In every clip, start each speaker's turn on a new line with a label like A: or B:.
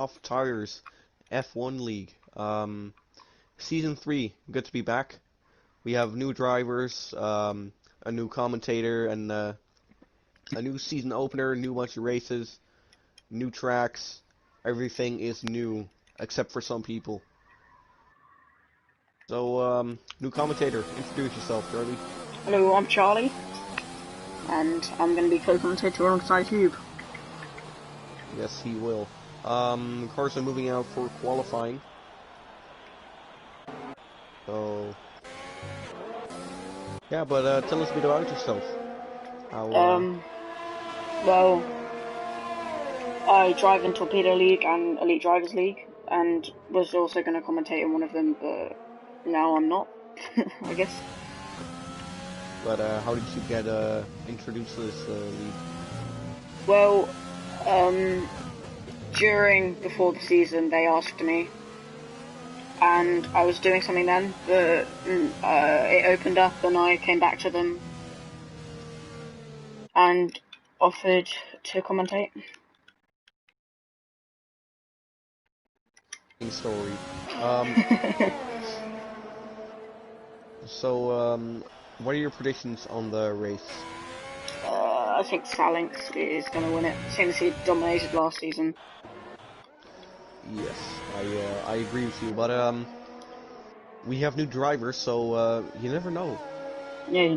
A: Softtyresf1 F1 League. Season 3, good to be back. We have new drivers, a new commentator, and a new season opener, new bunch of races, new tracks. Everything is new, except for some people. So, new commentator, introduce yourself, Charlie.
B: Hello, I'm Charlie, and I'm going to be co-commentator alongside Hube.
A: Yes, he will. Cars are moving out for qualifying. So, yeah, but tell us a bit about yourself.
B: Well, I drive in Torpedo League and Elite Drivers League, and was also going to commentate in one of them, but now I'm not, I guess.
A: But how did you get introduced to this league?
B: Well, before the season, they asked me, and I was doing something then, but it opened up and I came back to them and offered to commentate.
A: Story. So, what are your predictions on the race?
B: I think Salinx is going to win it, since he dominated last season.
A: Yes, I agree with you, but we have new drivers, so you never know.
B: Yeah,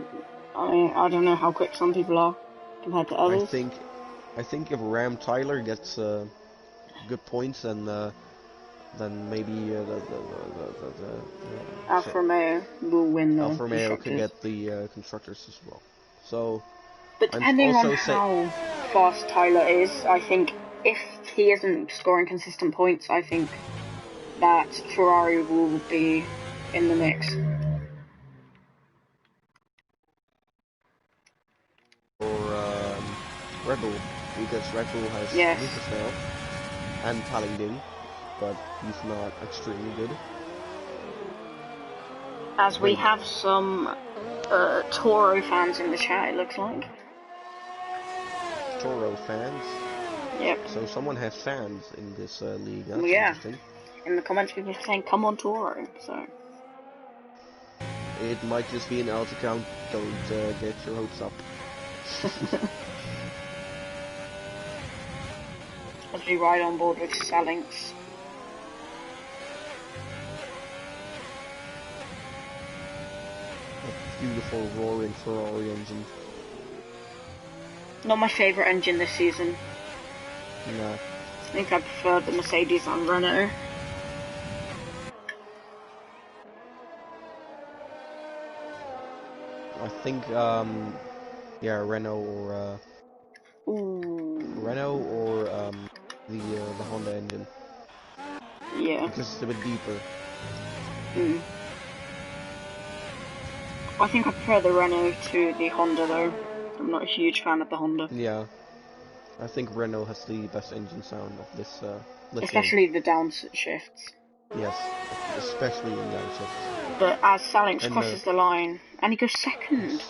B: I don't know how quick some people are compared to others.
A: I think if Ram Tyler gets good points, and then maybe
B: Alfa Romeo will win the
A: Alfa Romeo
B: constructors.
A: could get the constructors as well. So,
B: but depending on how fast Tyler is, I think if he isn't scoring consistent points, I think that Ferrari will be in the mix.
A: Or Red Bull, because Red Bull has Lucas now and Paladin, but he's not extremely good.
B: As we have some Toro fans in the chat, it looks like.
A: Toro fans?
B: Yep.
A: So someone has fans in this league, that's interesting.
B: In the comments people are saying, come on Toro, so...
A: It might just be an alt account, don't get your hopes up.
B: As we ride on board with Salinx.
A: A beautiful roaring Ferrari engine.
B: Not my favourite engine this season.
A: No.
B: I think I prefer the Mercedes and Renault.
A: I think, yeah, Renault or the Honda engine.
B: Yeah.
A: Because it's a bit deeper.
B: I think I prefer the Renault to the Honda though. I'm not a huge fan of the Honda.
A: Yeah. I think Renault has the best engine sound of this
B: especially the downshifts.
A: Yes, especially in downshifts.
B: But as Salinx crosses the line, and he goes second.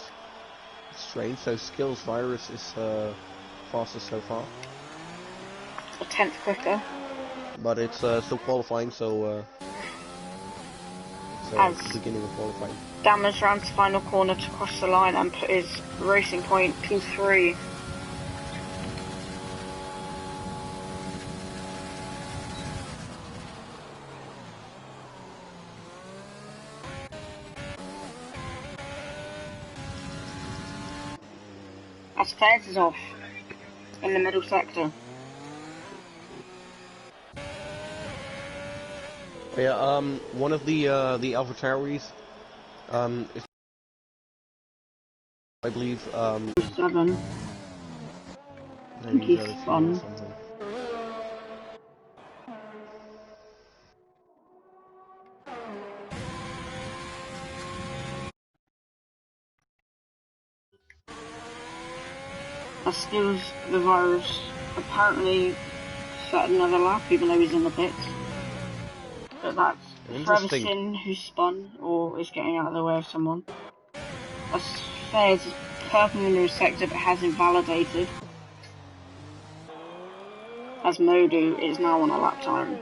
A: Strange, so Skills Virus is fastest so far.
B: A tenth quicker.
A: But it's still qualifying, so it's the beginning of qualifying.
B: Dammers rounds the final corner to cross the line and put his racing point P3. As Fairs is off in the middle sector.
A: Yeah, one of the AlphaTauris, is, I believe,
B: 7. I think he's fun. As Skills the Virus apparently set another lap even though he's in the pits. But that's Freversin who spun or is getting out of the way of someone. As Fairs is perfectly in the sector but has invalidated. as Modu is now on a lap time.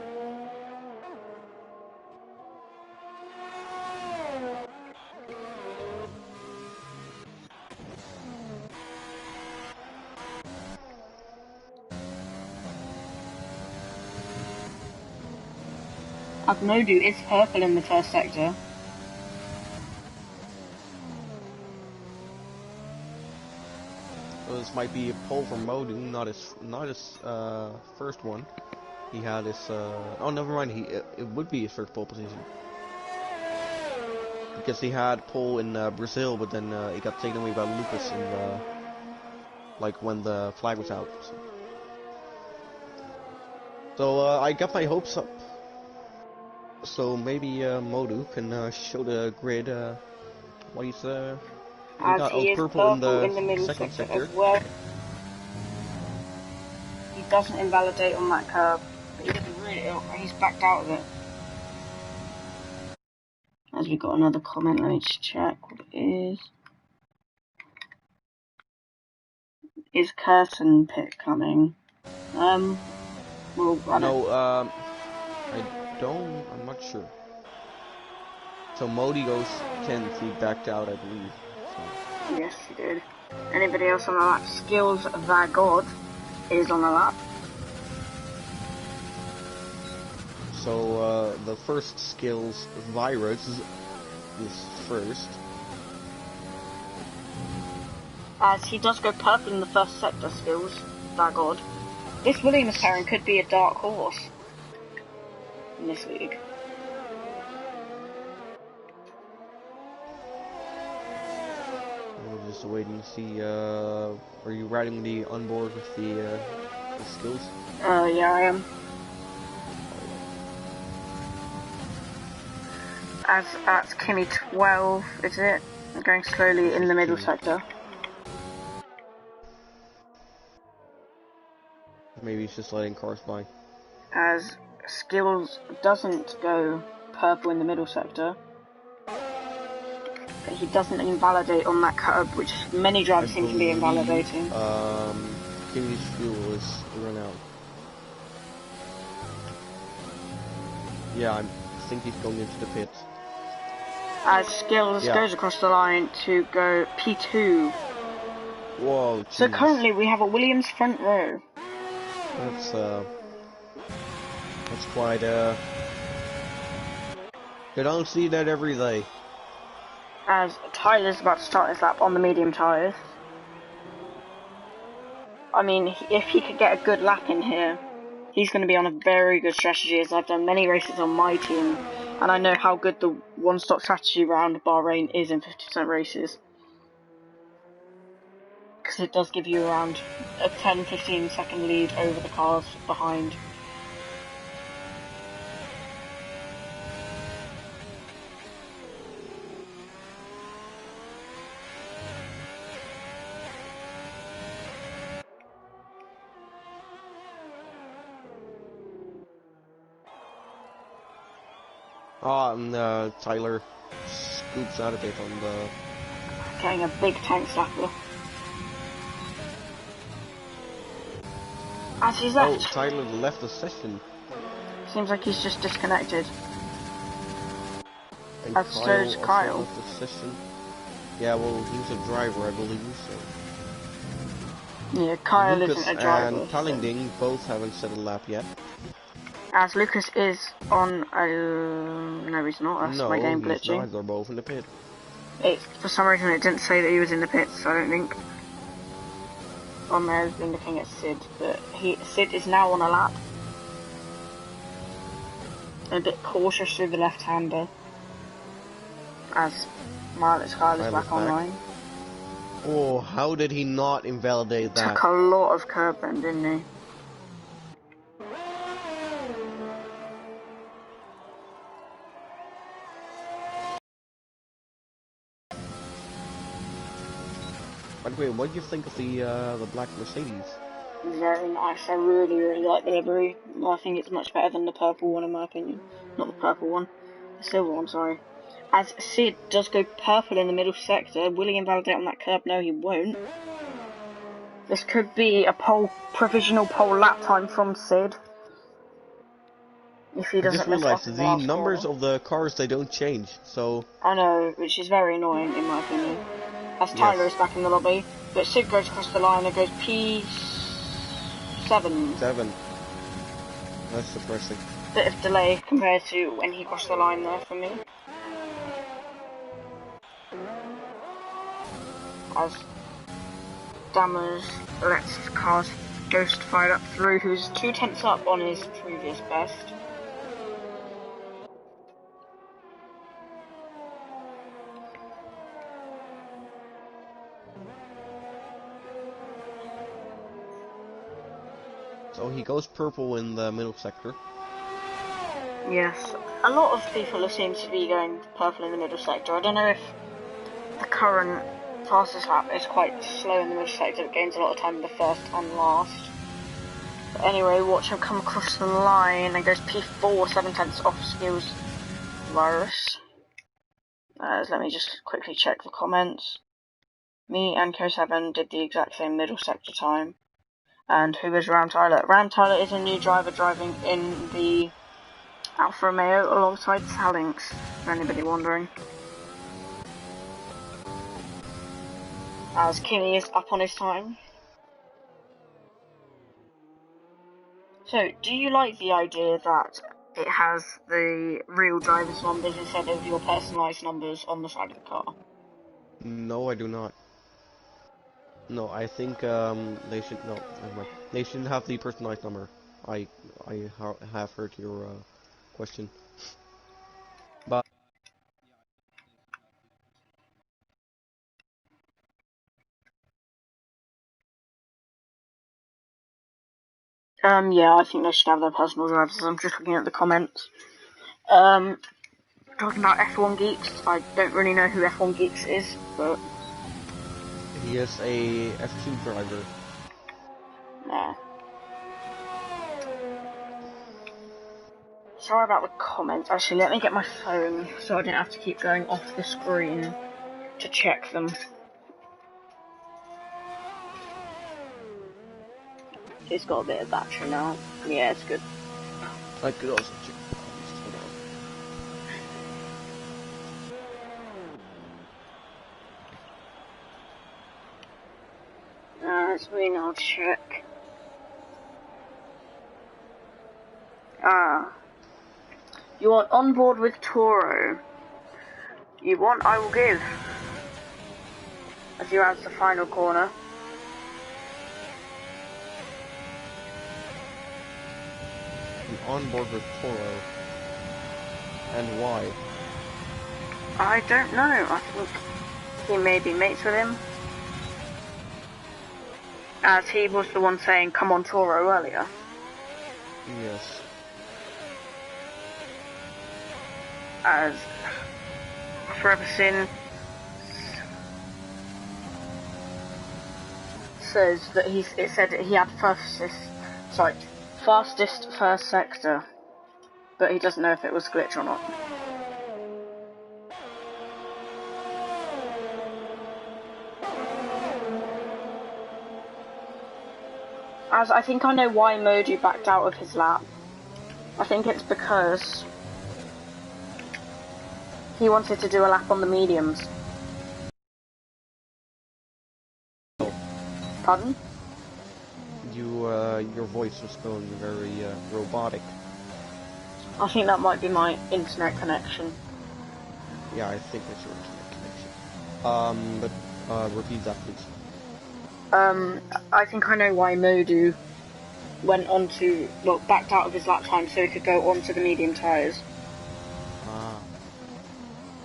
B: As Modu is purple in the first sector.
A: Well, this might be a pole from Modu, not his first one. He had his oh, never mind. It would be his first pole position because he had pole in Brazil, but then it got taken away by Lucas in like when the flag was out. So I got my hopes up. So maybe Modu can show the grid what he's
B: As
A: got.
B: he
A: Oh,
B: is
A: purple in the
B: middle
A: second sector
B: as well. He doesn't invalidate on that curve. He's backed out of it. As we got another comment, let me just check what it is. Is curtain pit coming? Well,
A: I'm not sure. So Modi goes 10th, he backed out, I believe. So.
B: Yes, he did. Anybody else on the lap? Skills Vagod is on the lap.
A: So the first Skills Virus is first.
B: As he does go purple in the first sector, Skills Vagod. This Williams pairing could be a dark horse in this league.
A: We'll just wait and see. Are you riding the onboard with the skills?
B: Yeah, I am. As that's Kimmy 12, is it? I'm going slowly in the middle sector.
A: Maybe he's just letting cars by.
B: As Skills doesn't go purple in the middle sector. But he doesn't invalidate on that curb, which many drivers seem to be invalidating.
A: Kimmy's fuel is run out. Yeah, I think he's going into the pits.
B: As Skills goes across the line to go P2.
A: Whoa, geez.
B: So currently we have a Williams front row.
A: That's quite you don't see that every day.
B: As Tyler's about to start his lap on the medium tyres. I mean, if he could get a good lap in here, he's going to be on a very good strategy, as I've done many races on my team, and I know how good the one-stop strategy round Bahrain is in 50% races. Because it does give you around a 10-15 second lead over the cars behind.
A: And Tyler scoops out of it on the...
B: Getting a big tank slapper. As he's left.
A: Oh, Tyler left the session.
B: Seems like he's just disconnected.
A: And
B: As so is Kyle.
A: Left the session. Yeah, well, he's a driver, I believe, so...
B: Yeah, Kyle
A: Lucas
B: isn't a driver.
A: and Tallingding both haven't set a lap yet.
B: As Lucas is on no, he's not. That's my game glitching.
A: No, they're both in the pit.
B: For some reason it didn't say that he was in the pits, I don't think. On there has been looking at Sid, but Sid is now on a lap. A bit cautious with the left-hander. As Marlet's car is back online.
A: Oh, how did he not invalidate that?
B: Took a lot of curb bend, didn't he?
A: By the way, what do you think of the black Mercedes?
B: Very nice. I really, really like the livery. I think it's much better than the purple one, in my opinion. Not the purple one. The silver one, sorry. As Sid does go purple in the middle sector, will he invalidate on that curb? No, he won't. This could be a provisional pole lap time from Sid. If he doesn't miss off in the last
A: numbers
B: corner.
A: of the cars, they don't change, so...
B: I know, which is very annoying in my opinion. As Tyler is back in the lobby, but Sid goes across the line and goes P7.
A: 7. That's depressing.
B: Bit of delay compared to when he crossed the line there for me. As Dammers lets cars Ghost fire up through, who's 2 tenths up on his previous best.
A: So he goes purple in the middle sector.
B: Yes, a lot of people seem to be going purple in the middle sector. I don't know if the current fastest lap is quite slow in the middle sector. It gains a lot of time in the first and last. But anyway, watch him come across the line and goes P4, 7 tenths off skills virus. Let me just quickly check the comments. Me and Co7 did the exact same middle sector time. And who is Ram Tyler? Ram Tyler is a new driver driving in the Alfa Romeo alongside Salinx, for anybody wondering. As Kimmy is up on his time. So, do you like the idea that it has the real driver's numbers instead of your personalised numbers on the side of the car?
A: No, I do not. No, I think they should no. Never mind. They shouldn't have the personalized number. I have heard your question. But
B: Yeah, I think they should have their personal drivers. I'm just looking at the comments. Talking about F1 Geeks, I don't really know who F1 Geeks is, but...
A: he is a F2 driver.
B: Nah. Sorry about the comments. Actually, let me get my phone so I don't have to keep going off the screen to check them. It's got a bit of battery now. Yeah, it's good.
A: I could also check.
B: Let's now check. You want on board with Toro. You want, I will give. As you add the final corner.
A: On board with Toro. And why?
B: I don't know. I think he may be mates with him. As he was the one saying, come on Toro earlier.
A: Yes.
B: As Forever Sin says that it said that he had fastest first sector, but he doesn't know if it was glitch or not. As I think I know why Modu backed out of his lap. I think it's because he wanted to do a lap on the mediums. Pardon?
A: Your voice was going very robotic.
B: I think that might be my internet connection.
A: Yeah, I think it's your internet connection. But repeat that, please.
B: I think I know why Modu backed out of his lap time so he could go onto the medium tyres.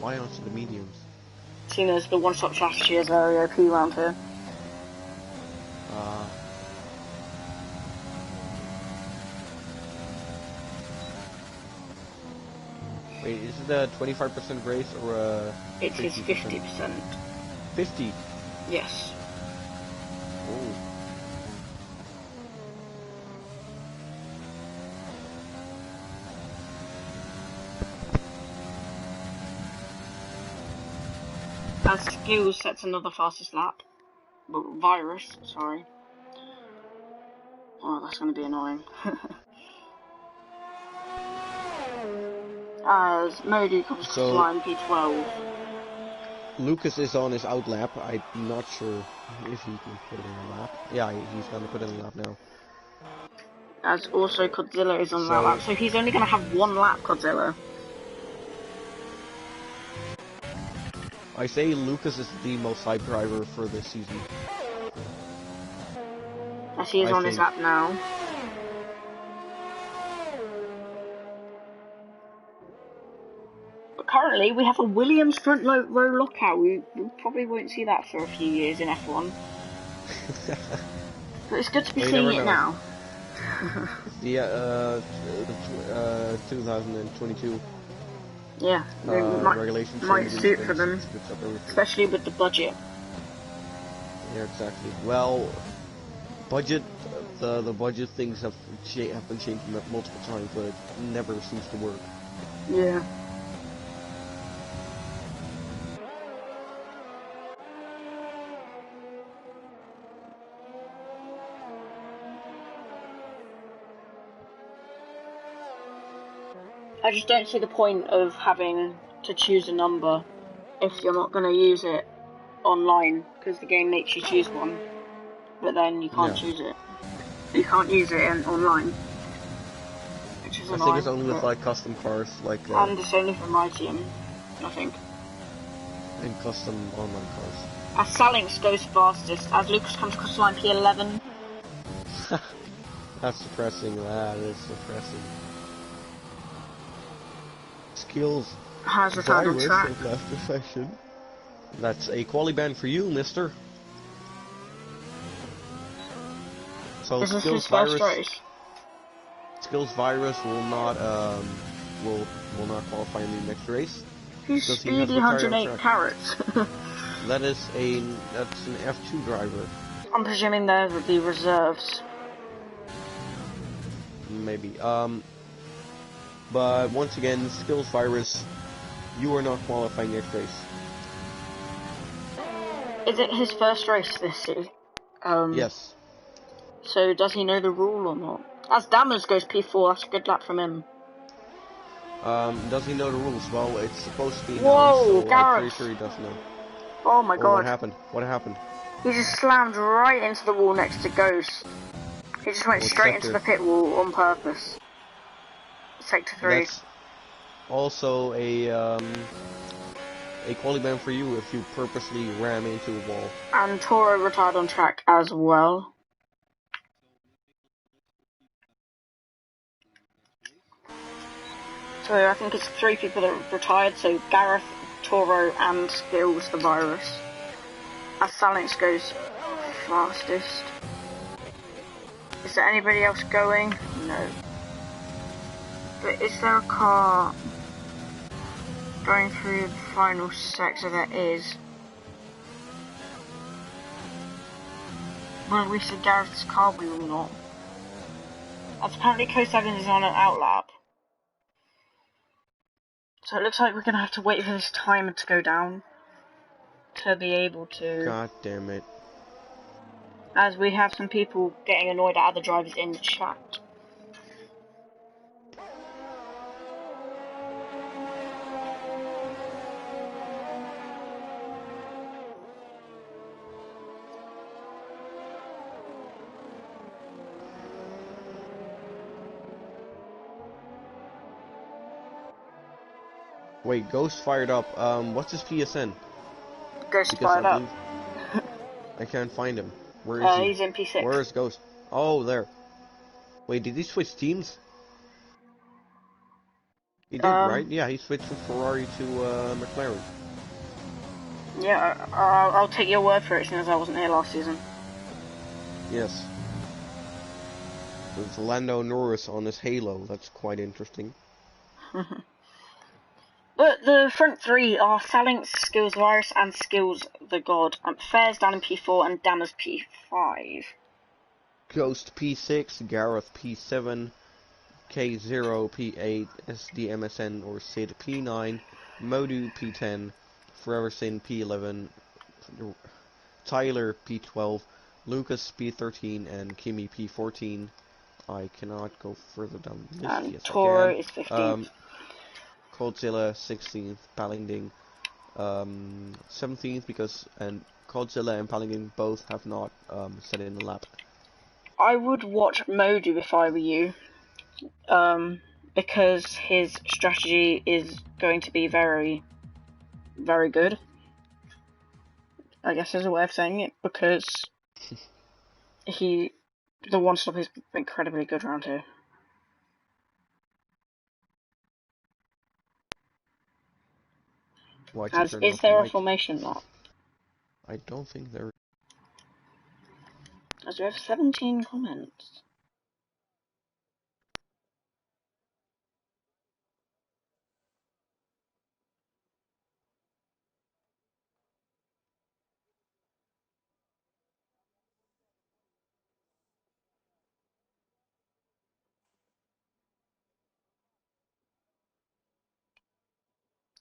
A: Why onto the mediums?
B: Seen as the one-stop strategy is very OP around here.
A: Wait, is it a 25% race or a...
B: It is 50%.
A: 50?
B: Yes.
A: Oh.
B: As Skills sets another fastest lap. Virus, sorry. Oh, that's going to be annoying. As Modi comes to flying P12.
A: Lucas is on his out lap. I'm not sure if he can put it in a lap. Yeah, he's going to put it in a lap now.
B: As also Godzilla is on that lap, so he's only going to have one lap, Godzilla.
A: I say Lucas is the most hype driver for this season.
B: As he is on his lap now. But currently, we have a Williams front row lockout. We probably won't see that for a few years in F1. But it's good to be seeing it now.
A: The 2022
B: regulation might suit for them, especially with the budget.
A: Yeah, exactly. Well, budget, the budget things have been changed multiple times, but it never seems to work.
B: Yeah. I just don't see the point of having to choose a number if you're not going to use it online, because the game makes you choose one, but then you can't choose it. You can't use it online, which is annoying.
A: I think it's only with like custom cars, like.
B: And it's only for my team, I think.
A: And custom online cars.
B: As Salinx goes fastest, as Lucas comes across line P11.
A: That's depressing. That is depressing. Skills
B: has returned on track.
A: Left the session. That's a quali ban for you, mister. So
B: this is his first race.
A: Skills Virus will not not qualify in the next race.
B: He's speedy 108 carats.
A: That's an F2 driver.
B: I'm presuming they're the reserves.
A: Maybe. But once again, Skills Virus, you are not qualifying next race.
B: Is it his first race this season?
A: Yes.
B: So does he know the rule or not? As Dammers goes P4, that's a good lap from him.
A: Does he know the rules? Well, it's supposed to be
B: Whoa,
A: so
B: Gareth.
A: I'm pretty sure he does know.
B: Oh my god.
A: What happened? What happened?
B: He just slammed right into the wall next to Ghost. He just went straight into the pit wall on purpose. Sector 3.
A: That's also a quali ban for you if you purposely ram into a wall.
B: And Toro retired on track as well. So I think it's 3 people that have retired, so Gareth, Toro and Skills the Virus. As Salinx goes fastest. Is there anybody else going? No. But is there a car going through the final sector? There is. Will we see Gareth's car? We will not. As apparently Co7 is on an outlap. So it looks like we're going to have to wait for this timer to go down to be able to...
A: God damn it.
B: As we have some people getting annoyed at other drivers in the chat.
A: Wait, Ghost fired up. What's his PSN?
B: Ghost fired up.
A: I can't find him. Where is he?
B: He's in P6.
A: Where is Ghost? Oh, there. Wait, did he switch teams? He did, right? Yeah, he switched from Ferrari to McLaren.
B: Yeah, I'll take your word for it, since I wasn't here last season.
A: Yes. There's Lando Norris on his Halo. That's quite interesting.
B: But the front 3 are Salinx, Skills Virus, and Skills the God. Fair's down in P4 and Dammers P5.
A: Ghost P6, Gareth P7, K0 P8, SDMSN or Sid P9, Modu P10, Forever Sin P11, Tyler P12, Lucas speed 13 and Kimi P14. I cannot go further down the list.
B: And
A: Yes,
B: Toro
A: I
B: is 15th.
A: can. Godzilla 16th, Palinding 17th because Godzilla and Palinding both have not set in a lap.
B: I would watch Modu if I were you, because his strategy is going to be very, very good. I guess is a way of saying it, because the one stop is incredibly good around here. Is there a formation lot?
A: I don't think there is.
B: As we have 17 comments.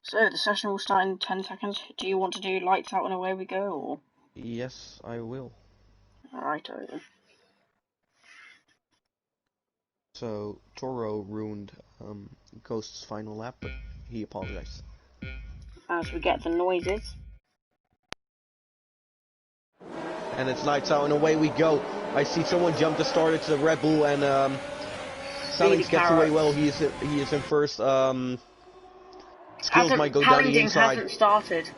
B: So, the session will start in 10 seconds. Do you want to do lights out and away we go, or?
A: Yes, I will.
B: Alright, over.
A: So, Toro ruined Ghost's final lap, but he apologized.
B: As we get the noises.
A: And it's lights out and away we go. I see someone jump to start. It's a Red Bull and Salix gets away well. He is in first. Skills might go down the inside.
B: Hasn't started.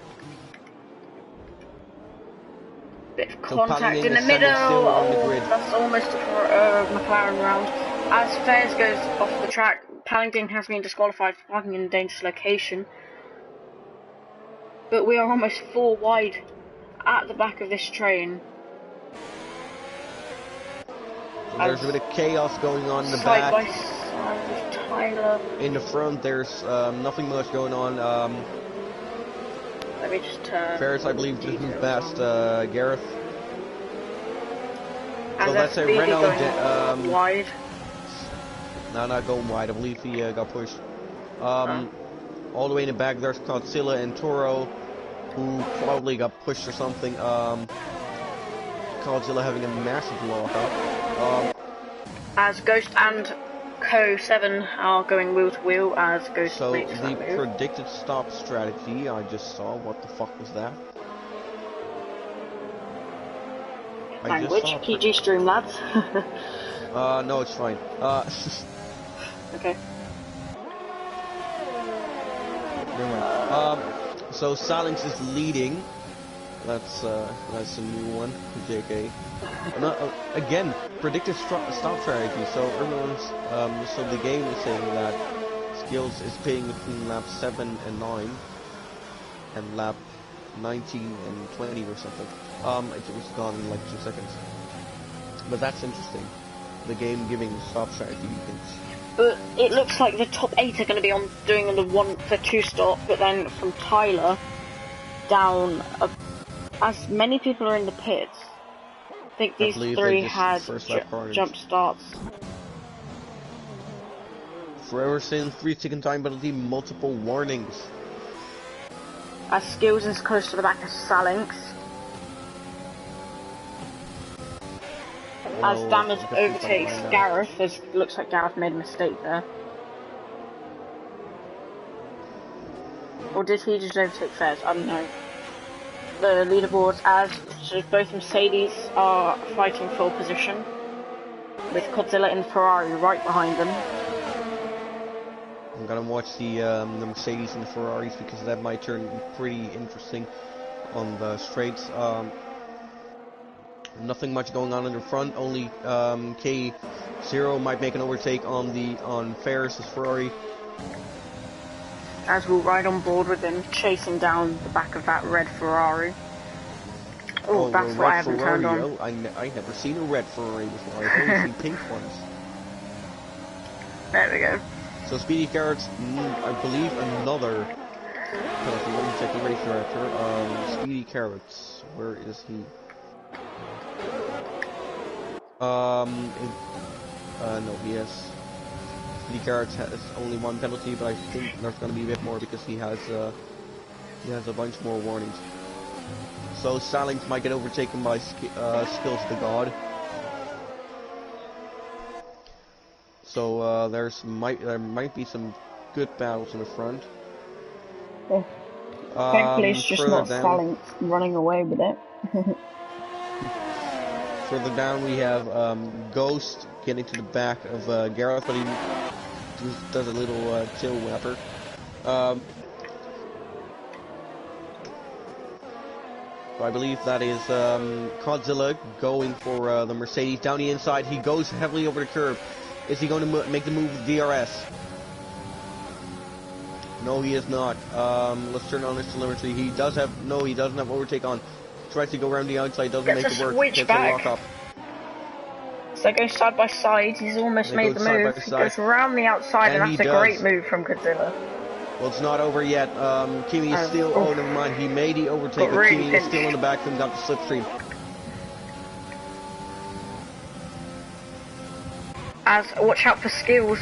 B: Bit of contact in the middle. That's almost a McLaren round. As Fairs goes off the track, Paddington has been disqualified for parking in a dangerous location. But we are almost 4 wide at the back of this train.
A: There's a bit of chaos going on in the back.
B: Side by side with Tyler.
A: In the front, there's nothing much going on.
B: Let me just turn.
A: Ferris, I believe, just moved past Gareth.
B: So that's a Renault wide.
A: No, not going wide. I believe he got pushed. All the way in the back, there's Godzilla and Toro, who probably got pushed or something. Godzilla having a massive lockout.
B: As Ghost and Co 7 are going wheel to wheel as Ghost.
A: So the predicted stop strategy I just saw. What the fuck was that?
B: Language, PG stream, lads.
A: No, it's fine.
B: Okay.
A: So Salix is leading. That's a new one, JK. Again, predictive stop strategy. So everyone's so the game is saying that Skills is paying between lap 7 and 9, and lap 19 and 20 or something. It was gone in like 2 seconds. But that's interesting. The game giving stop strategy things.
B: But it looks like the top 8 are going to be on doing the 2 stop, but then from Tyler down, as many people are in the pits. I think these 3 had jump starts.
A: Forever saying 3-second time penalty, multiple warnings.
B: As Skills is close to the back of Salix. As Damage overtakes Gareth, as it looks like Gareth made a mistake there. Or did he just overtake Fairs? I don't know. The leaderboards, as both Mercedes are fighting for position, with Godzilla and Ferrari right behind them.
A: I'm gonna watch the Mercedes and the Ferraris because that might turn pretty interesting on the straights. Nothing much going on in the front. Only K0 might make an overtake on Ferris' Ferrari.
B: As we'll ride on board with him, chasing down the back of that red Ferrari. Oh, that's what I haven't turned on.
A: Oh, I never seen a red Ferrari before. I've only seen pink ones.
B: There we go.
A: So Speedy Carrots, I believe another penalty. Let me check the race director. Speedy Carrots, where is he? No, he has. Speedy Carrots has only 1 penalty, but I think there's going to be a bit more because he has a bunch more warnings. So Salings might get overtaken by Skills the God. So there might be some good battles in the front.
B: Yeah. Thankfully, it's just not
A: down,
B: Salings running away with it.
A: Further down, we have Ghost getting to the back of Gareth, but he does a little tail whipper. I believe that is Godzilla going for the Mercedes down the inside. He goes heavily over the curb. Is he going to make the move with DRS? No, he is not. Let's turn on his telemetry. He doesn't have overtake on. Tries to go around the outside, doesn't make it work. Gets a lock up.
B: So they go side by side. He's almost made the move. He goes around the outside, and that's a great move from Godzilla.
A: Well, it's not over yet. Kimi is still. Oh, never mind. He made the overtake, but Kimi is still in the back and got the slipstream.
B: Watch out for Skills.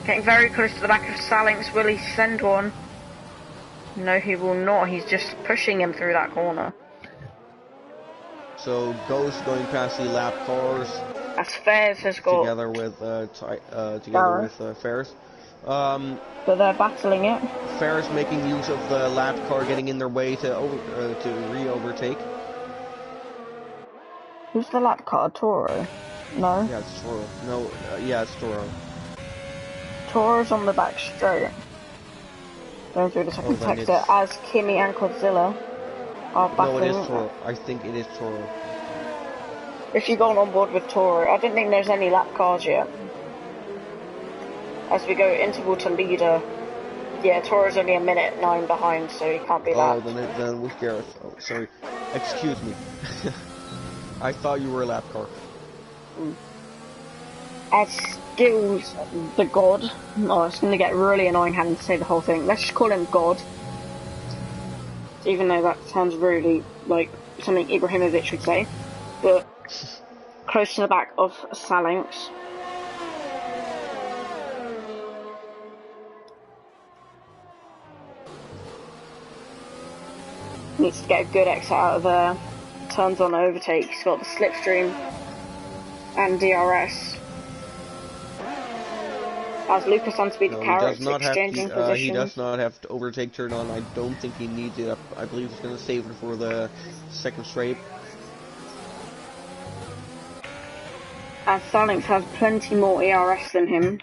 B: Getting very close to the back of Salings. Will he send one? No, he will not. He's just pushing him through that corner.
A: So Ghost going past the lap cars.
B: As Fairs has got
A: together with Ferris.
B: But they're battling it.
A: Ferris making use of the lap car, getting in their way to re-overtake.
B: Who's the lap car? Toro? No.
A: Yeah, it's Toro. No, yeah, it's Toro.
B: Toro's on the back straight. Going through the second sector as Kimi and Godzilla are battling.
A: No, it is Toro. I think it is Toro.
B: If you've gone on board with Toro, I don't think there's any lap cars yet. As we go interval to leader, yeah, Toro's only a minute 9 behind, so he can't be lapped.
A: Oh, then with Gareth. Oh, sorry. Excuse me. I thought you were a lap car.
B: As Skills the God, oh, it's going to get really annoying having to say the whole thing. Let's just call him God. Even though that sounds really like something Ibrahimovic would say. But close to the back of Salings. Needs to get a good exit out of there. Turns on overtake. He's got the slipstream and DRS. As Lucas on speed carrots exchanging positions.
A: He does not have to overtake turn on. I don't think he needs it. I believe he's going to save it for the second straight.
B: As Salings has plenty more ERS than him.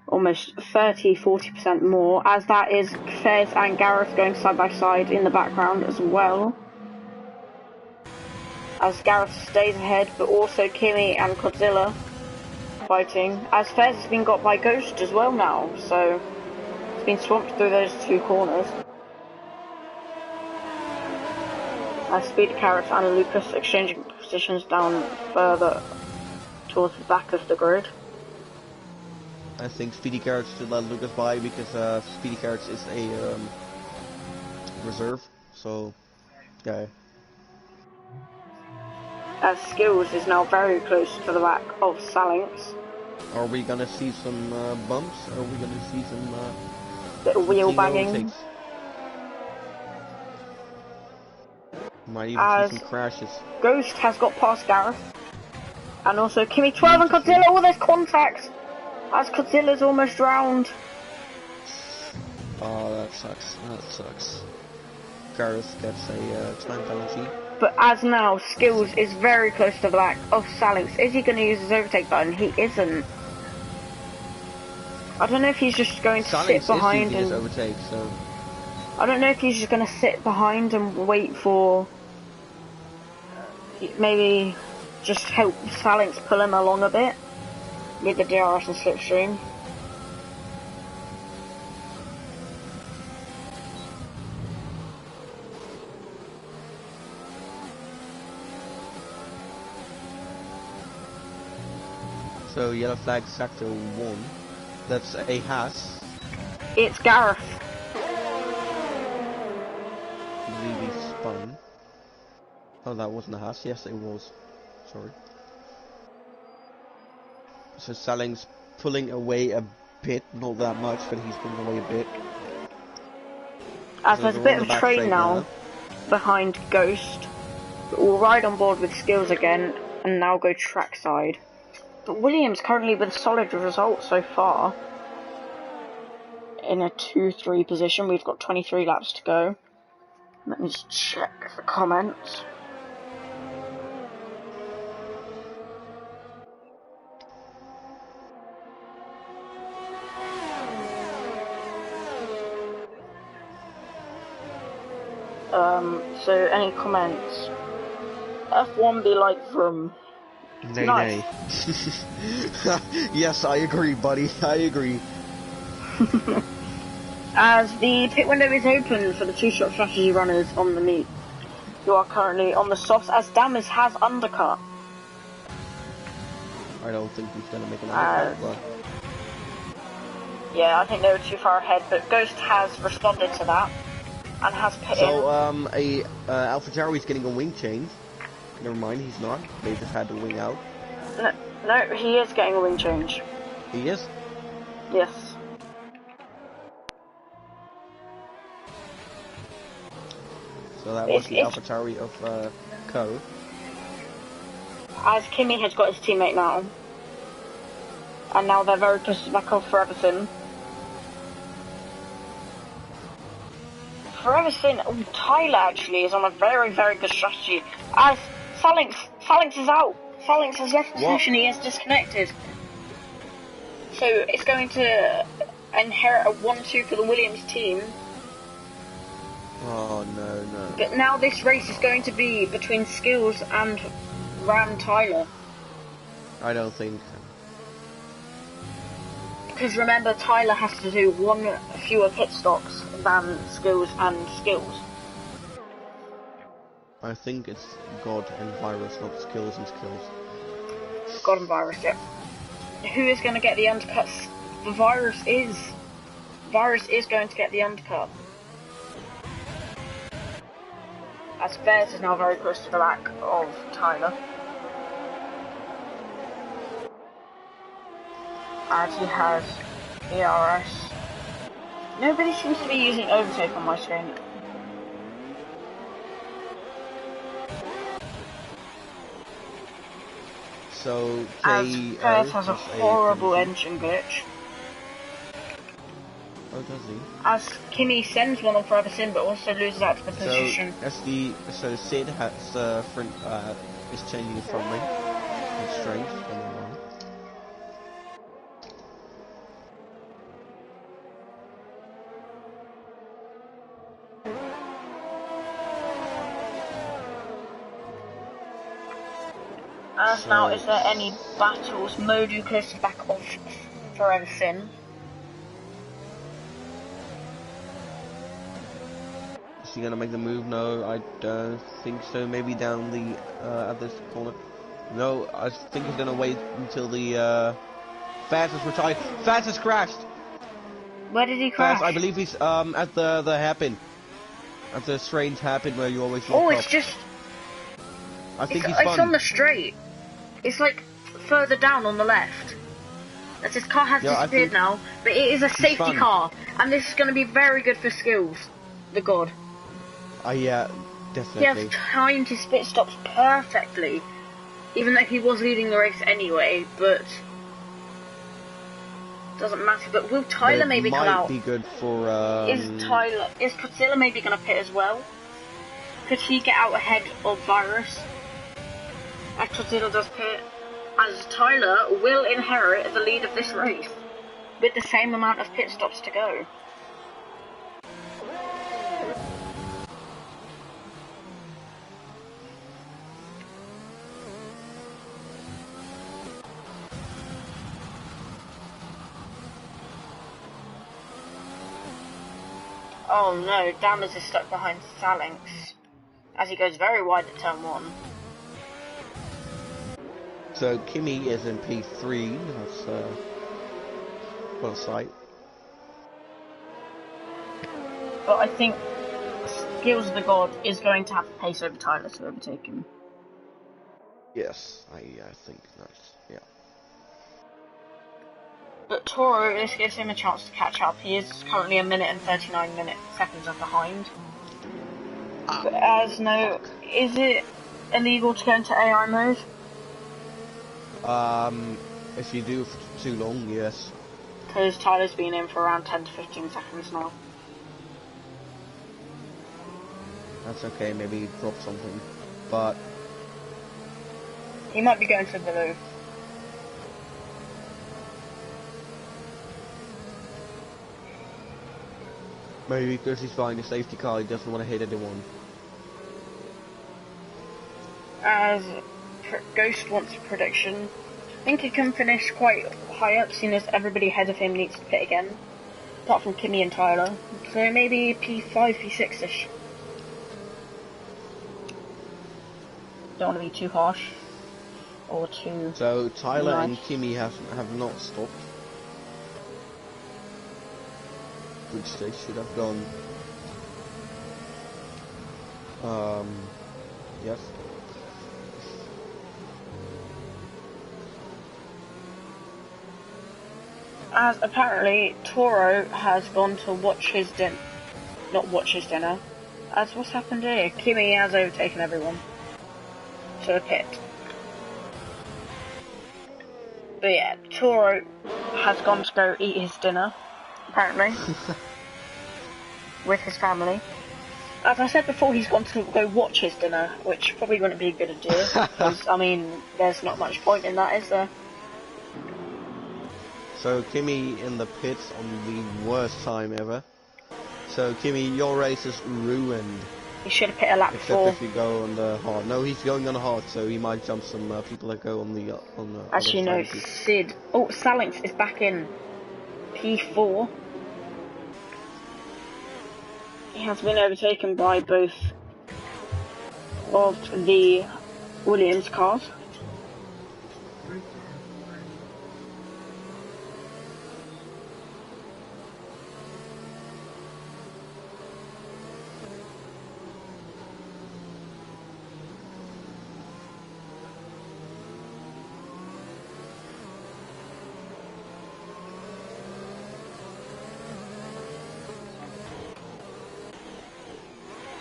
B: Almost 30-40% more. As that is Fez and Gareth going side by side in the background as well. As Gareth stays ahead, but also Kimi and Godzilla fighting. As Fez has been got by Ghost as well now, so it's been swamped through those two corners. As Speed Carrots and Lucas exchanging positions down further towards the back of the grid.
A: I think Speedy Carrots should let Lucas by because Speedy Carrots is a reserve, so yeah.
B: As Skills is now very close to the back of Salings.
A: Are we gonna see some bumps? Are we gonna see some
B: little wheel banging?
A: Overtakes? Might even see some crashes.
B: Ghost has got past Gareth. And also Kimi 12 and Godzilla, all those contacts! As Godzilla's almost drowned.
A: Oh, that sucks. That sucks. Gareth gets a time penalty.
B: But as now, Skills is very close to the back of Salings. Is he going to use his overtake button? He isn't. I don't know if he's just going to sit behind and
A: overtake, so
B: I don't know if he's just going to sit behind and wait for maybe just help Salings pull him along a bit with the DRS and slipstream.
A: So yellow flag sector 1. That's a Haas.
B: It's Gareth.
A: I believe he spun. Oh, that wasn't a Haas. Yes, it was. Sorry. So Saling's pulling away a bit, not that much, but he's pulling away a bit.
B: As there's a bit of a trade now behind Ghost, but will ride on board with Skills again and now go trackside. But Williams currently with a solid result so far in a 2-3 position. We've got 23 laps to go. Let me just check the comments. So any comments? F1 be like from...
A: Nay,
B: nice.
A: nay. Yes, I agree, buddy. I agree.
B: As the pit window is open for the two-shot strategy runners on the meet, who are currently on the softs, as Dammers has undercut.
A: I don't think he's gonna make an undercut, but...
B: Yeah, I think they were too far ahead, but Ghost has responded to that and has put in.
A: So, AlphaTauri's getting a wing change. Never mind, he's not. They just had to wing out.
B: No, he is getting a wing change.
A: He is?
B: Yes.
A: So that was the AlphaTauri of Co.
B: As Kimi has got his teammate now. And now they're very close back off for Everton. For Everton, Tyler actually is on a very, very good strategy. As Phalanx is out. Phalanx has left the session, he is disconnected. So it's going to inherit a 1-2 for the Williams team.
A: Oh, no.
B: But now this race is going to be between Skills and Ram Tyler.
A: I don't think.
B: Because remember, Tyler has to do one fewer pit stops than Skills and Skills.
A: I think it's God and Virus, not Skills and Skills.
B: God and Virus, yeah. Who is going to get the undercuts? The Virus is going to get the undercut. As Bears is now very close to the back of Tyler. As he has ERS. Nobody seems to be using overtake on my screen.
A: So
B: As Bears has a horrible engine glitch.
A: Oh, does he?
B: As Kimi sends one on for Everton, but also loses out to the position.
A: So Sid has is changing his front wing. It's strange. I don't know why.
B: As now, is there any battles? Modu close to back off for Everton.
A: Is he gonna make the move? No, I don't think so. Maybe down the at this corner. No, I think he's gonna wait until the Fast has retired. Fast has crashed.
B: Where did he crash?
A: Fast, I believe he's at the hairpin. At the strange hairpin where you always look
B: Oh,
A: up.
B: it's just.
A: I think he's
B: It's on the straight. It's like further down on the left. As this car has disappeared now, but it is a safety car, and this is going to be very good for Skills, the God.
A: Yeah, definitely.
B: He has timed his pit stops perfectly, even though he was leading the race anyway. But doesn't matter. But will Tyler maybe come out?
A: Might be good for.
B: Is Godzilla maybe going to pit as well? Could he get out ahead of Virus? If Godzilla does pit, as Tyler will inherit the lead of this race with the same amount of pit stops to go. Oh no, Dammers is stuck behind Phalanx as he goes very wide at turn 1.
A: So Kimi is in P3. That's what a sight.
B: But I think Skills the God is going to have pace over Tyler to overtake him.
A: Yes, I think that's yeah.
B: But Toro, this gives him a chance to catch up. He is currently a minute and 39 seconds behind. But as no, is it illegal to go into AI mode?
A: If you do for too long, yes.
B: Because Tyler's been in for around 10 to 15 seconds now.
A: That's okay, maybe he dropped something. But
B: he might be going to the loo.
A: Maybe because he's buying a safety car, he doesn't want to hit anyone.
B: As Ghost wants a prediction, I think he can finish quite high up, seeing as everybody ahead of him needs to pit again. Apart from Kimmy and Tyler. So maybe P5, P6-ish. Don't want to be too harsh. Or too
A: So Tyler
B: nice.
A: and Kimmy have not stopped. Which they should have done. Yes.
B: As apparently Toro has gone to watch his dinner. Not watch his dinner. As what's happened here? Kimmy has overtaken everyone. To the pit. But yeah, Toro has gone to go eat his dinner. Apparently. With his family. As I said before, he's gone to go watch his dinner, which probably wouldn't be a good idea. Because, I mean, there's not much point in that, is there?
A: So Kimmy in the pits on the worst time ever. So Kimmy, your race is ruined.
B: You should have pit a lap before.
A: Except if you go on the hard. No, he's going on the hard, so he might jump some people that go on the
B: Actually, no, Sid. Oh, Salinx is back in P4. He has been overtaken by both of the Williams cars.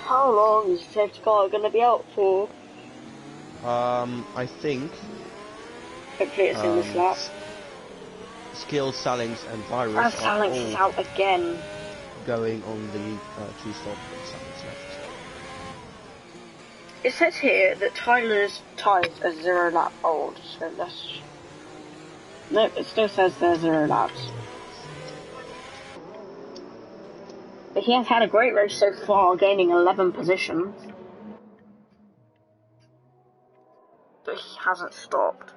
B: How long is the safety car going to be out for?
A: I think.
B: Hopefully it's in this lap.
A: Skill, Salinx, and Virus
B: Salinx is out again.
A: Going on the two-stop Salinx left.
B: It says here that Tyler's tyres are 0 lap old, so that's... Nope, it still says they're 0 laps. But he has had a great race so far, gaining 11 positions. But he hasn't stopped.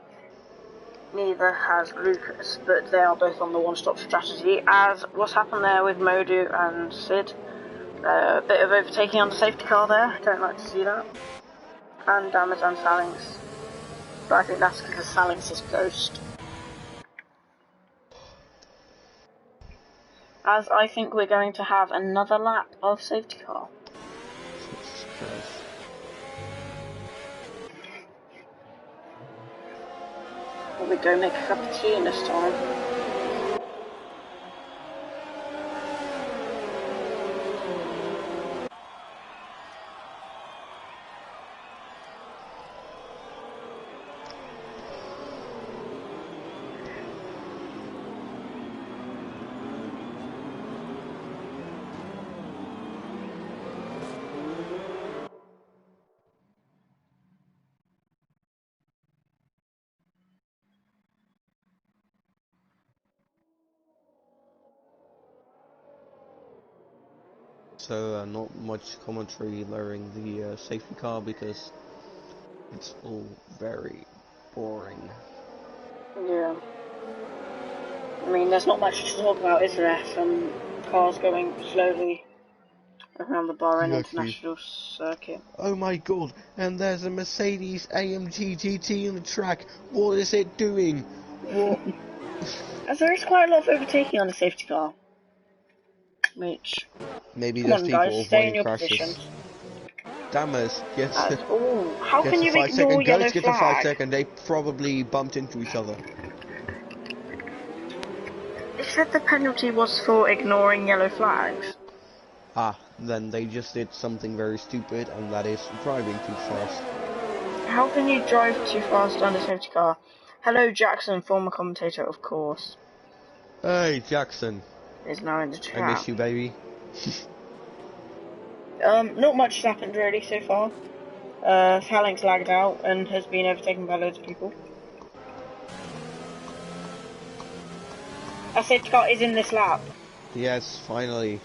B: Neither has Lucas, but they are both on the one-stop strategy. As what's happened there with Modu and Sid, a bit of overtaking on the safety car there. Don't like to see that. And damage on Salinx, but I think that's because Salinx is Ghost. As I think we're going to have another lap of safety car. Will we go make a cup of tea this time?
A: So not much commentary lowering the safety car because it's all very boring.
B: Yeah. I mean, there's not much to talk about, is there? Some cars going slowly around the Bahrain International Circuit.
A: Oh my god, and there's a Mercedes AMG GT on the track. What is it doing? What?
B: As there is quite a lot of overtaking on the safety car. Which...
A: Maybe
B: Come
A: there's
B: on,
A: people
B: guys, stay in
A: avoiding
B: your
A: crashes.
B: positions.
A: Dammers, yes.
B: Oh, how can you ignore
A: yellow
B: yellow
A: get
B: flag?
A: 5 seconds, they probably bumped into each other.
B: It said the penalty was for ignoring yellow flags.
A: Ah, then they just did something very stupid, and that is driving too fast.
B: How can you drive too fast under safety car? Hello, Jackson, former commentator, of course.
A: Hey, Jackson.
B: Is now in the chat.
A: I miss you, baby.
B: Not much has happened really so far. Phalanx lagged out and has been overtaken by loads of people. A safety car is in this lap.
A: Yes, finally.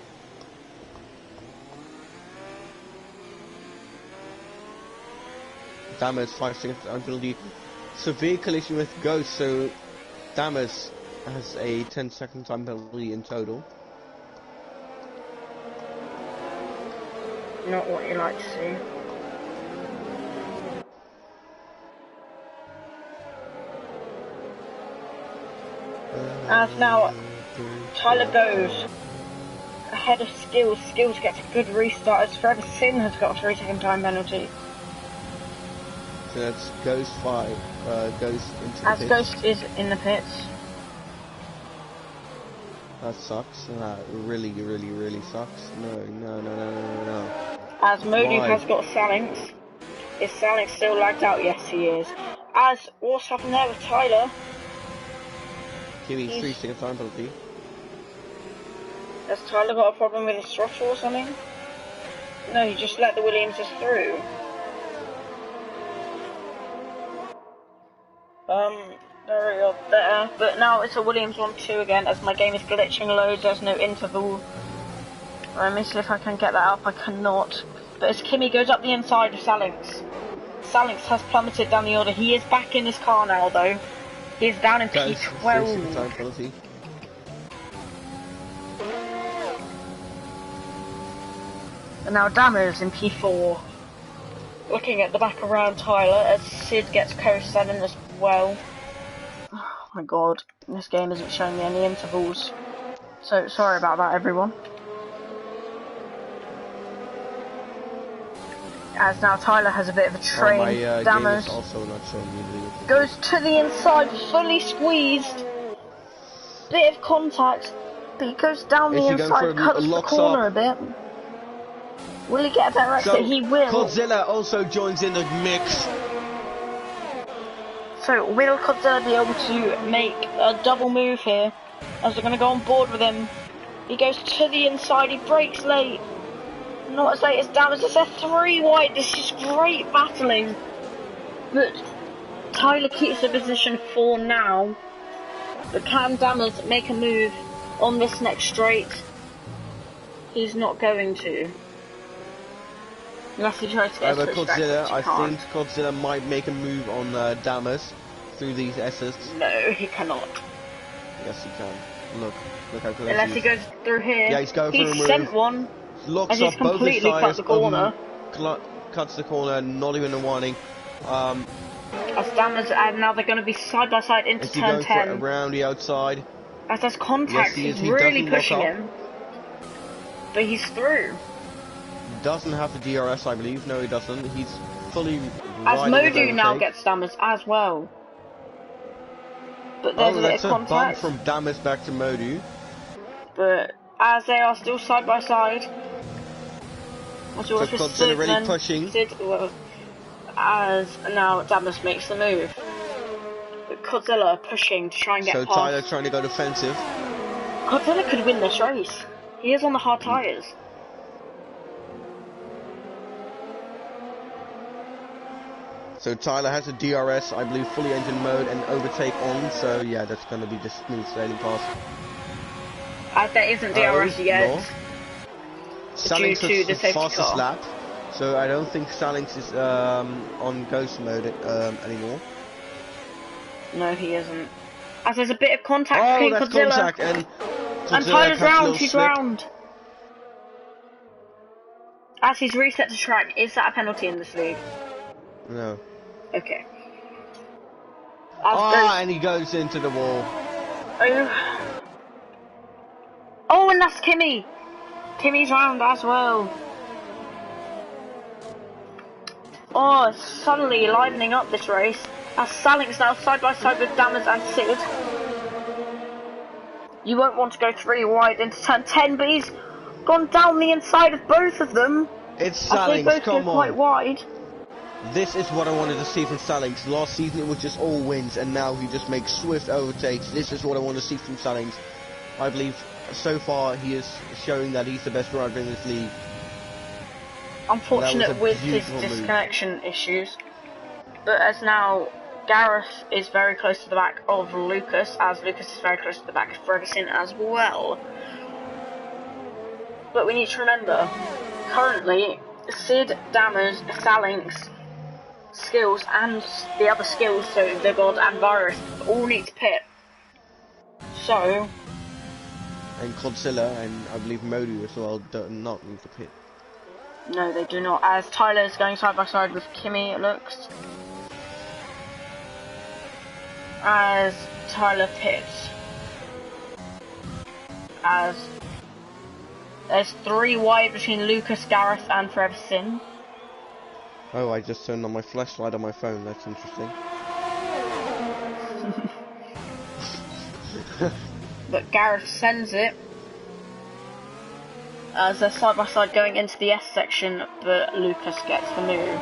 A: Damage 5 seconds until the severe collision with Ghost, so Damage has a 10-second time penalty in total.
B: Not what you like to see. As now, Tyler goes ahead of Skills. Skills gets a good restart as Forever Sin has got a 3-second time penalty.
A: So that's Ghost 5, Ghost into the
B: as
A: pits.
B: Ghost is in the pits.
A: That sucks. That really, really, really sucks. No.
B: As Modu
A: Why?
B: has got Phalanx. Is Phalanx still lagged out? Yes, he is. As what's happened there with Tyler?
A: Kimmy's 3-second time penalty.
B: Has Tyler got a problem with his throttle or something? No, he just let the Williamses through. There we go, there. But now it's a Williams 1-2 again, as my game is glitching loads, there's no interval. Let me see if I can get that up, I cannot. But as Kimmy goes up the inside of Phalanx. Phalanx has plummeted down the order, he is back in his car now though. He is down in P12.
A: Time penalty.
B: And now Dammers in P4. Looking at the back around Tyler as Sid gets co-7 as well. Oh my god, this game isn't showing me any intervals. So sorry about that, everyone. As now Tyler has a bit of a train.
A: My
B: Dammers
A: game is also not showing me the
B: goes to the inside, fully squeezed. Bit of contact, but he goes down the inside, cuts the corner a bit. Will he get a better exit? He will.
A: Godzilla also joins in the mix.
B: So will Godzilla be able to make a double move here? As they're going to go on board with him. He goes to the inside, he breaks late. Not as late as Dammers, it's a 3 wide, this is great battling. But Tyler keeps the position 4 now. But can Dammers make a move on this next straight? He's not going to. Unless he tries to get a switch
A: Godzilla,
B: back,
A: I think Godzilla might make a move on Dammers through these S's.
B: No, he cannot.
A: Yes, he can. Look how close
B: unless he goes through here.
A: Yeah, he's going for a move.
B: He's sent one.
A: Locks
B: and he's
A: up both his
B: completely
A: tires.
B: cut the corner.
A: Cuts the corner, not even a warning.
B: As Dammers, and now they're going to be side by side into turn 10.
A: Around the outside.
B: As there's contact,
A: yes,
B: he's really pushing him. But he's through.
A: Doesn't have the DRS, I believe. No, he doesn't. He's fully.
B: As Modu now gets Dammers as well. But there's a bit of contact.
A: Bump from Dammers back to Modu.
B: But as they are still side by side. As
A: so Godzilla really pushing.
B: As now Dammers makes the move. But Godzilla pushing to try and get past.
A: So Tyler trying to go defensive.
B: Godzilla could win this race. He is on the hard tyres.
A: So Tyler has a DRS, I believe, fully engine mode and overtake on. So yeah, that's going to be just smooth sailing past.
B: As there isn't DRS yet.
A: Phalanx
B: due to the safety
A: fastest
B: car.
A: lap. So I don't think Phalanx is on ghost mode anymore.
B: No, he isn't. As there's a bit of contact between
A: that's
B: Godzilla.
A: Contact and
B: Tyler's round, he's
A: slip.
B: round. As he's reset to track, is that a penalty in this league?
A: No.
B: Okay.
A: And he goes into the wall.
B: Oh, and that's Kimmy. Kimmy's round as well. Oh, it's suddenly livening up this race. As Phalanx now side by side with Dammers and Sid. You won't want to go 3 wide into turn 10, but he's... gone down the inside of both of them.
A: It's
B: As they
A: Salings,
B: both go
A: come
B: quite
A: on.
B: wide.
A: This is what I wanted to see from Salings. Last season it was just all wins, and now he just makes swift overtakes. This is what I want to see from Salings. I believe so far he is showing that he's the best driver in this league.
B: Unfortunate with his disconnection issues. But as now Gareth is very close to the back of Lucas, as Lucas is very close to the back of Ferguson as well. But we need to remember, currently, Sid, Dammers, Salings, Skills, and the other skills, so the God and Virus, all need to pit. So...
A: And Godzilla and I believe Modu as well do not need to pit.
B: No, they do not, as Tyler is going side by side with Kimmy, it looks. As Tyler pits. As there's 3 wide between Lucas, Gareth, and Forever Sin.
A: Oh, I just turned on my flashlight on my phone, that's interesting.
B: But Gareth sends it. As they're side by side going into the S section, but Lucas gets the move.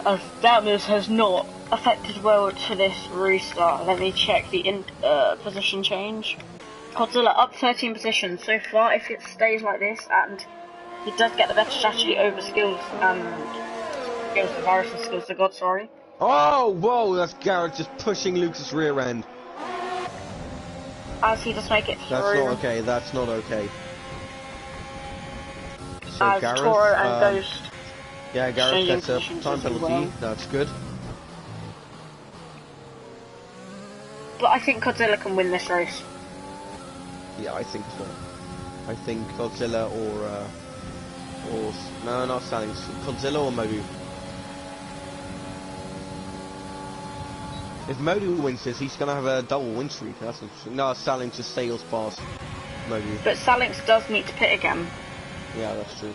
B: As Dammers has not affected well to this restart. Let me check the position change. Godzilla up 13 positions so far. If it stays like this, and he does get the better strategy over Skills and Skills the Virus and Skills the God, sorry.
A: Oh, whoa, that's Garrett just pushing Lucas' rear end.
B: As he does make it through.
A: That's not okay, that's not okay. So
B: as
A: Gareth,
B: Toro and Ghost.
A: Yeah, Gareth gets a time penalty, well. That's good.
B: But I think Godzilla can win this race.
A: Yeah, I think so. I think Godzilla or no, not Salings. Godzilla or Modu. If Modu wins this, he's gonna have a double win streak. That's interesting. No, Salings just sails past Modu.
B: But Salings does need to pit again.
A: Yeah, that's true.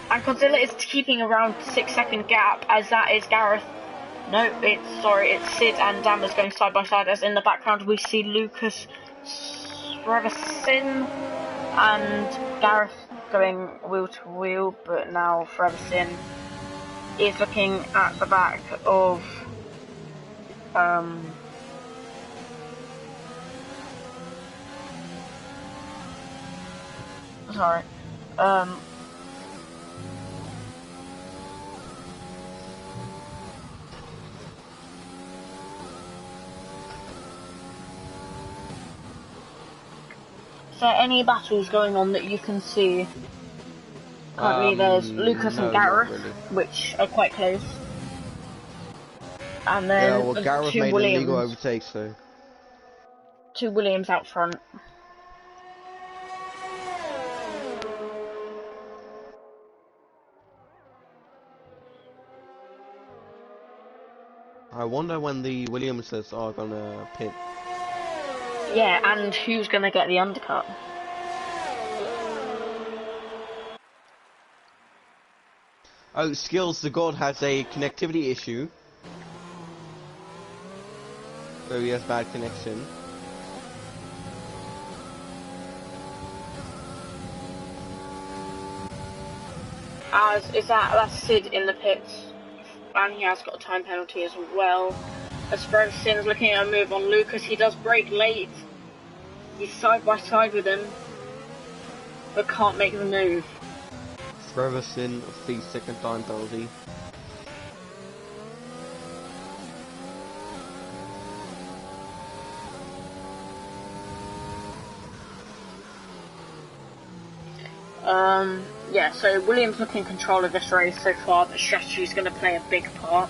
B: And Godzilla is keeping around 6-second gap, as that is Gareth. No, it's Sid and Dammers going side by side, as in the background we see Lucas, Forever Sin, and Gareth going wheel to wheel, but now Forever Sin is looking at the back of sorry. So any battles going on that you can see? Currently there's Lucas and Gareth, really, which are quite close. And then
A: yeah, well, Gareth made an illegal overtake, so
B: 2 Williams out front.
A: I wonder when the Williamses are gonna pit.
B: Yeah, and who's gonna get the undercut?
A: Oh, Skills the God has a connectivity issue. So he has bad connection.
B: That's Sid in the pits, and he has got a time penalty as well. As Forever Sin's looking at a move on Lucas, he does brake late. He's side by side with him, but can't make the move.
A: Forever Sin, 3-second time penalty.
B: Yeah, so Williams looking in control of this race so far, but strategy is going to play a big part.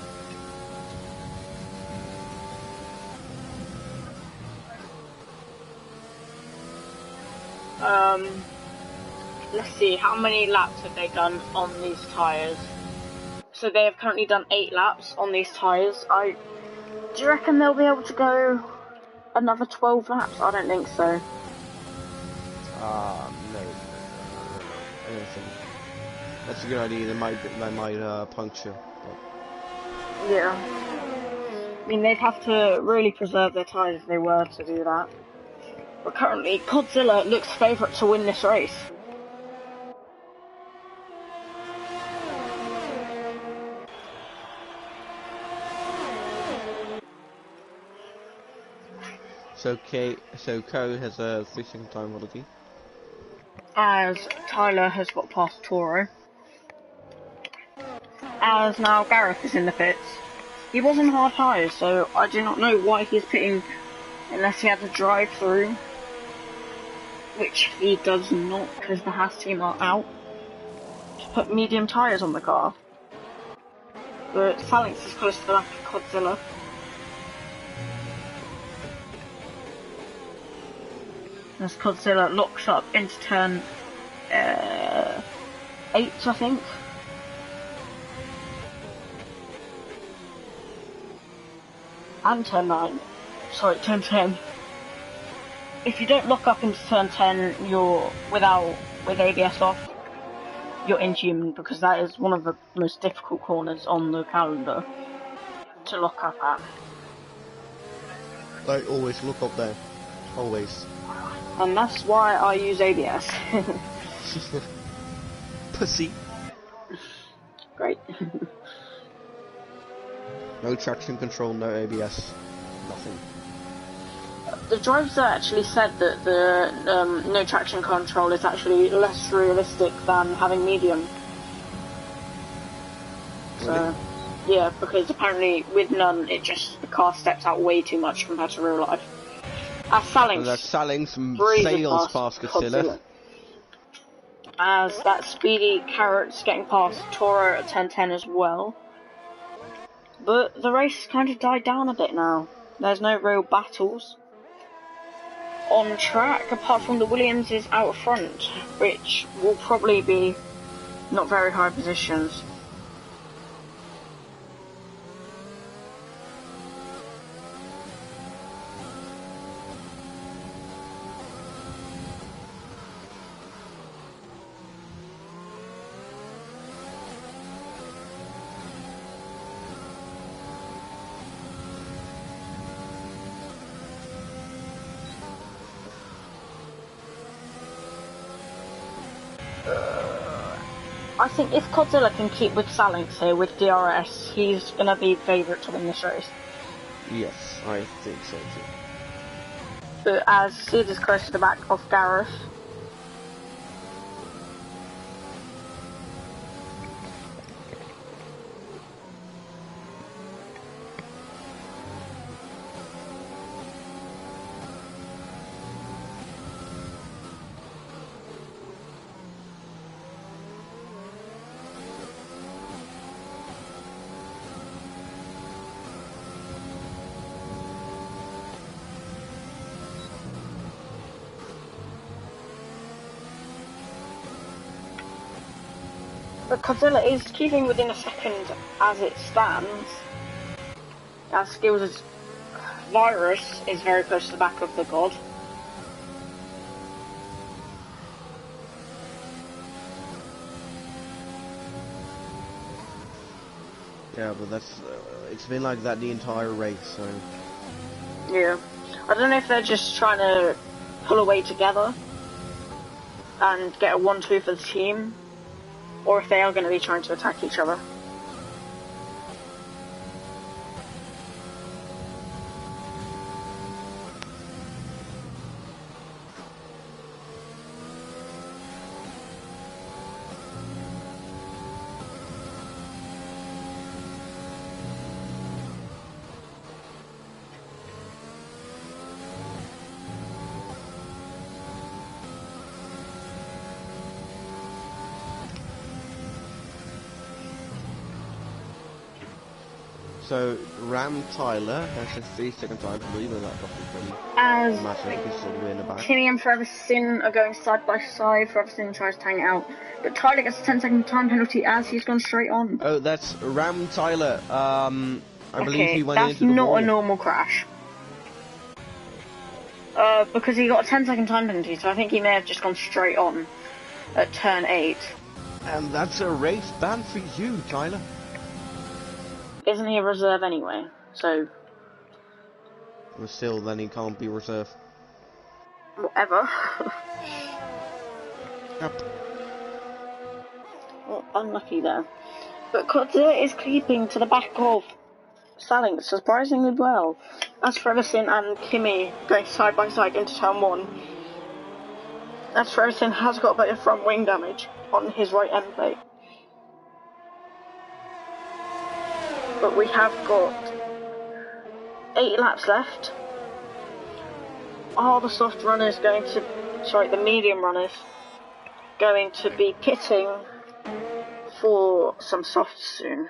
B: Let's see, how many laps have they done on these tyres? So they have currently done 8 laps on these tyres. Do you reckon they'll be able to go another 12 laps? I don't think so.
A: No. I don't think. That's a good idea. They might puncture. But...
B: Yeah. I mean, they'd have to really preserve their tyres if they were to do that. But currently, Godzilla looks favourite to win this race.
A: So Co has a 3-second time penalty.
B: As Tyler has got past Toro. As now Gareth is in the pits. He was on hard tyres, so I do not know why he's pitting unless he had to drive through. Which he does not, because the Haas team are out to put medium tyres on the car. But Phalanx is close to the back of Godzilla. As Godzilla locks up into turn 8, I think. And turn 9. Sorry, turn 10. If you don't lock up into turn 10, you're with ABS off, you're inhuman, because that is one of the most difficult corners on the calendar to lock up at.
A: I always look up there. Always.
B: And that's why I use ABS.
A: Pussy.
B: Great.
A: No traction control, no ABS. Nothing.
B: The driver actually said that the no traction control is actually less realistic than having medium.
A: Really?
B: So, yeah, because apparently with none, the car steps out way too much compared to real life. As
A: Phalanx sails past Godzilla.
B: As that speedy Carrot's getting past Toro at 10:10 as well. But the race kind of died down a bit now. There's no real battles on track, apart from the Williams is out front, which will probably be not very high positions. I think if Godzilla can keep with Phalanx here with DRS, he's going to be favourite to win this race.
A: Yes, I think so too.
B: But as Sid is close to the back of Gareth, but Godzilla is keeping within a second as it stands. As Skills' Virus is very close to the back of the God.
A: Yeah, but that's it's been like that the entire race, so...
B: Yeah. I don't know if they're just trying to pull away together and get a 1-2 for the team, or if they are going to be trying to attack each other.
A: So, Ram Tyler has a 3-second time to leave, and that doesn't
B: As
A: matter because all the way in the back.
B: Timmy and Forever Sin are going side by side. Forever Sin tries to hang out, but Tyler gets a 10-second time penalty as he's gone straight on.
A: Oh, that's Ram Tyler. I believe he went
B: that's
A: into the wall.
B: not a normal crash. Because he got a 10-second time penalty, so I think he may have just gone straight on at turn 8.
A: And that's a race ban for you, Tyler.
B: isn't he a reserve anyway? So.
A: But still, then he can't be reserve.
B: Whatever.
A: Yep.
B: Well, unlucky there. But Godzilla is creeping to the back of Salink surprisingly well. As Freversin and Kimi going side by side into turn 1. As Freversin has got a bit of front wing damage on his right end plate. But we have got 8 laps left. Are the soft runners going to, the medium runners going to be pitting for some softs soon?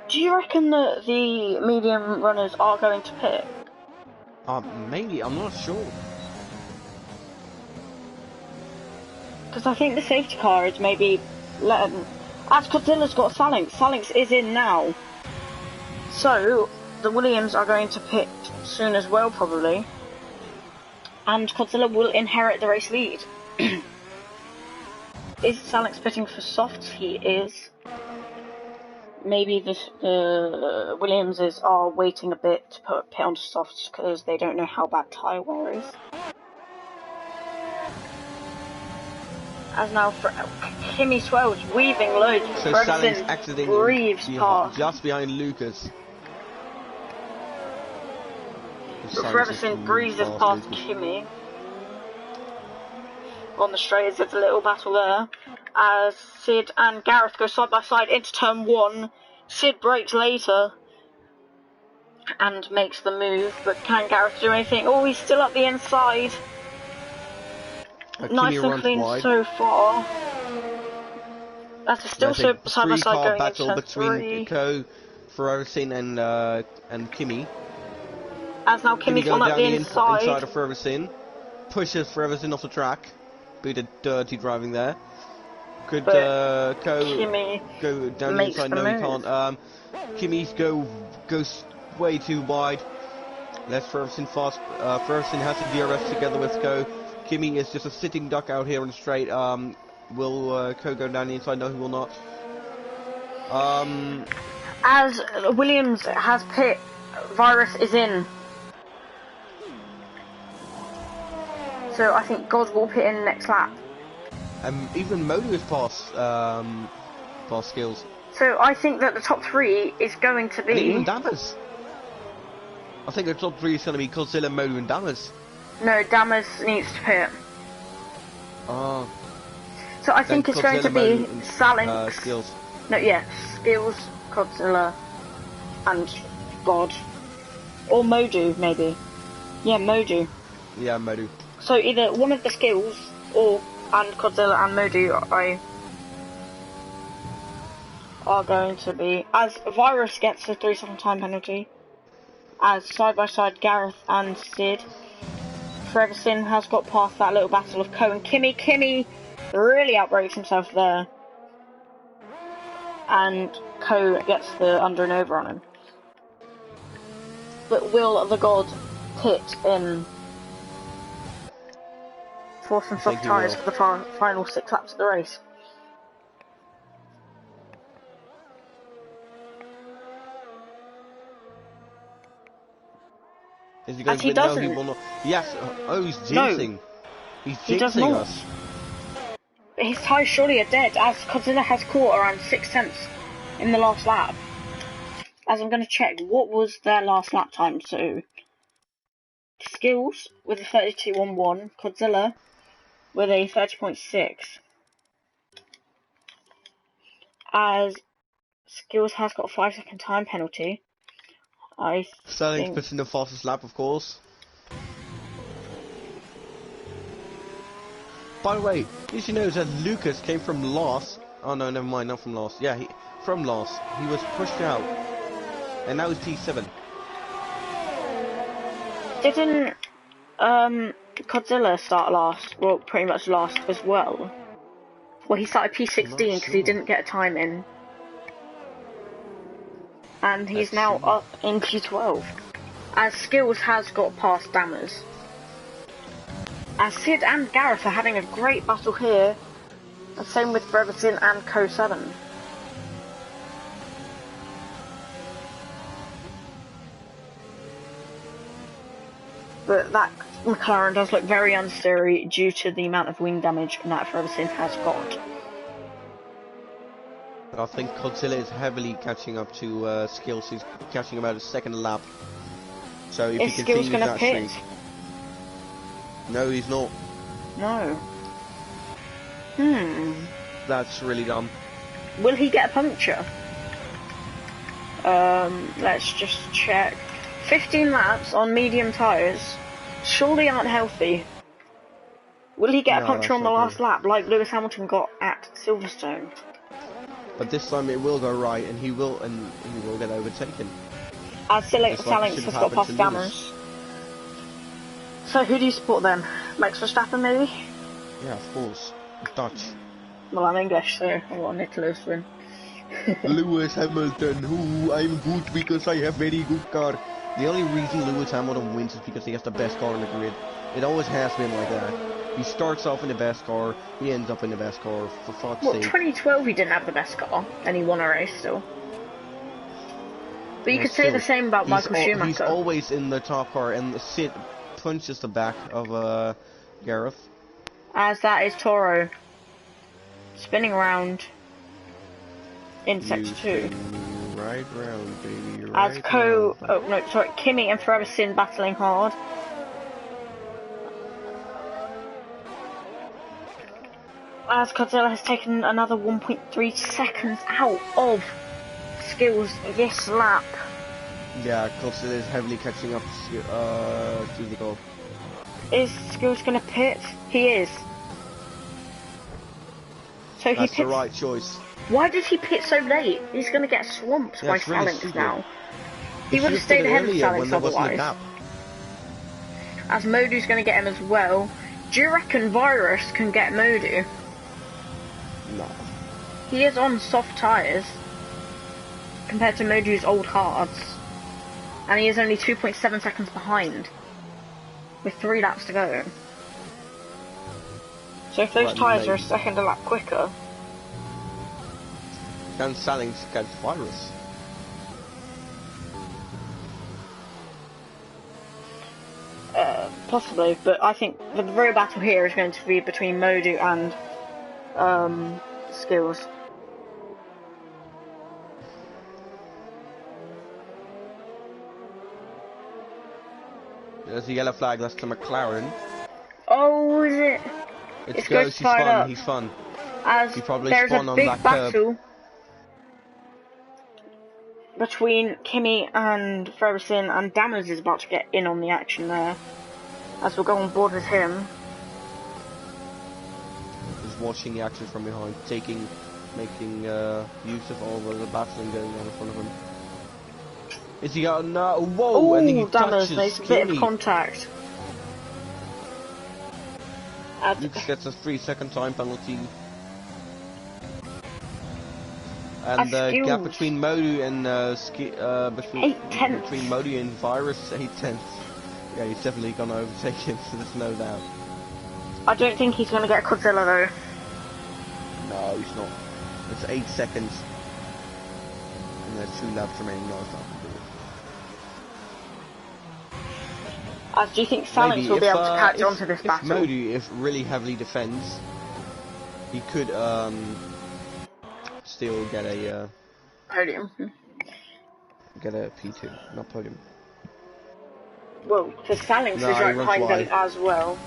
B: Do you reckon that the medium runners are going to pit?
A: Maybe, I'm not sure.
B: Because I think the safety car is maybe letting... As Godzilla's got Phalanx. Phalanx is in now. So, the Williams are going to pit soon as well, probably. And Godzilla will inherit the race lead. Is Phalanx pitting for softs? He is. Maybe the Williamses are waiting a bit to put pit onto softs because they don't know how bad tyre wear is. As now Kimi swells, weaving loads.
A: So Saling's exiting
B: breathes past.
A: just behind Lucas.
B: Freversin breezes past Kimi. On the straight, there's a little battle there. As Sid and Gareth go side by side into turn 1. Sid brakes later and makes the move, but can Gareth do anything? Oh, he's still up the inside. Nice and clean
A: wide.
B: So far. That's still so side by side going
A: battle
B: into
A: between Ko, Freversin and Kimi.
B: As now Kimi's gone up the inside
A: of Freversin, pushes Freversin off the track. Bit of dirty driving there. Could
B: Kimi
A: go down the inside? No, he can't. Kimi goes way too wide. Lets Freversin fast. Freversin has the DRS together with Ko. Kimi is just a sitting duck out here on the straight. Will Ko go down the inside? No, he will not.
B: As Williams has pit, Virus is in. So I think God will pit in next lap.
A: Even Modu is past skills.
B: So I think that the top 3 is going to be...
A: And even Damas. I think the top 3 is going to be Godzilla, Modu and Damas.
B: No, Damas needs to pit.
A: Oh.
B: So I think it's going to be Salink.
A: Skills.
B: No, yeah. Skills, Godzilla, and God. Or Modu, maybe. Yeah, Modu.
A: Yeah, Modu.
B: So either one of the skills, and Godzilla and Modu are going to be... As Virus gets a 3-second time penalty. As side by side Gareth and Sid. Freversin has got past that little battle of Ko and Kimi. Kimi really outbrakes himself there. And Ko gets the under and over on him. But will the God pit in for some soft tyres for the final 6 laps of the race?
A: Is he going to
B: doesn't.
A: No, he will not. Yes. He's jinxing.
B: No,
A: he's jinxing
B: he does not.
A: us.
B: But his tyres surely are dead, as Godzilla has caught around 6/10 in the last lap. As I'm going to check, what was their last lap time? So, Skills with a 32.11, Godzilla with a 30.6. As Skills has got a 5-second time penalty.
A: Sterling's puts in the fastest lap, of course. By the way, did you know that Lucas came from last? Oh no, never mind, not from last. Yeah, from last. He was pushed out, and now he's T7.
B: Didn't Godzilla start last? Well, pretty much last as well. Well, he started
A: I'm not
B: P16 because he
A: sure.
B: didn't get a time in. And he's
A: Let's
B: now
A: see.
B: up in P12. As Skills has got past Dammers. As Sid and Gareth are having a great battle here. And same with Brevesin and Co7. But that McLaren does look very unsteady due to the amount of wing damage that Brevesin has got.
A: I think Godzilla is heavily catching up to Skills. He's catching about a second lap. So if
B: Is
A: he
B: Skills
A: continues
B: gonna
A: that
B: pit?
A: streak... No, he's not.
B: No.
A: That's really dumb.
B: Will he get a puncture? Let's just check. 15 laps on medium tyres surely aren't healthy. Will he get a puncture on the last lap like Lewis Hamilton got at Silverstone?
A: But this time it will go right, and he will get overtaken.
B: As Salinx
A: Like
B: has got past Dammers. So who do you support then? Max Verstappen maybe?
A: Yeah, of course. Dutch.
B: Well, I'm English, so I want Nicholas to win.
A: Lewis Hamilton, who I'm good because I have very good car. The only reason Lewis Hamilton wins is because he has the best car in the grid. It always has been like that. He starts off in the best car, he ends up in the best car, for fuck's sake.
B: 2012 he didn't have the best car, and he won a race still. But you could say the same about Michael Schumacher.
A: He's always in the top car, and Sid punches the back of Gareth.
B: As that is Toro. Spinning around in sector 2.
A: Right round, baby.
B: As Kimi and Brevesin battling hard. As Godzilla has taken another 1.3 seconds out of Skills this lap.
A: Yeah, Godzilla is heavily catching up to the goal.
B: Is Skills gonna pit? He is. So he
A: That's
B: pits.
A: the right choice.
B: Why did he pit so late? He's gonna get swamped by Salinx
A: really
B: now. He would have stayed ahead of Salinx otherwise. As Modu's gonna get him as well. Do you reckon Virus can get Modu?
A: No.
B: He is on soft tyres compared to Modu's old hards. And he is only 2.7 seconds behind. With 3 laps to go. So if those tyres are a second a lap quicker...
A: Can Salinx catch Virus?
B: Possibly, but I think the real battle here is going to be between Modu and Skills.
A: There's a yellow flag, that's the McLaren.
B: Oh, is it?
A: It's Ghost, he's fun.
B: As
A: he probably
B: there's
A: spun
B: a
A: on
B: big
A: that
B: battle between Kimi and Brevesin, and Dammers is about to get in on the action there. As we'll go on board with him.
A: Just watching the action from behind, making use of all the battling going on in front of him. Is he got no? Whoa!
B: Ooh,
A: and he
B: Dammers
A: touches
B: makes a
A: Kimi.
B: bit of contact.
A: Luke gets a 3-second time penalty. And the gap between Modu and between Modu and Virus, 8 tenths. Yeah, he's definitely gonna overtake him, so there's no doubt.
B: I don't think he's gonna get Godzilla though.
A: No, he's not. It's 8 seconds. And there's 2 laps remaining. No, it's not.
B: Do you think Salinx will be able to catch on to this battle?
A: If Modu really heavily defends, he could still get a
B: podium.
A: Get a P2, not podium.
B: Well, because Salinx is right behind them as well.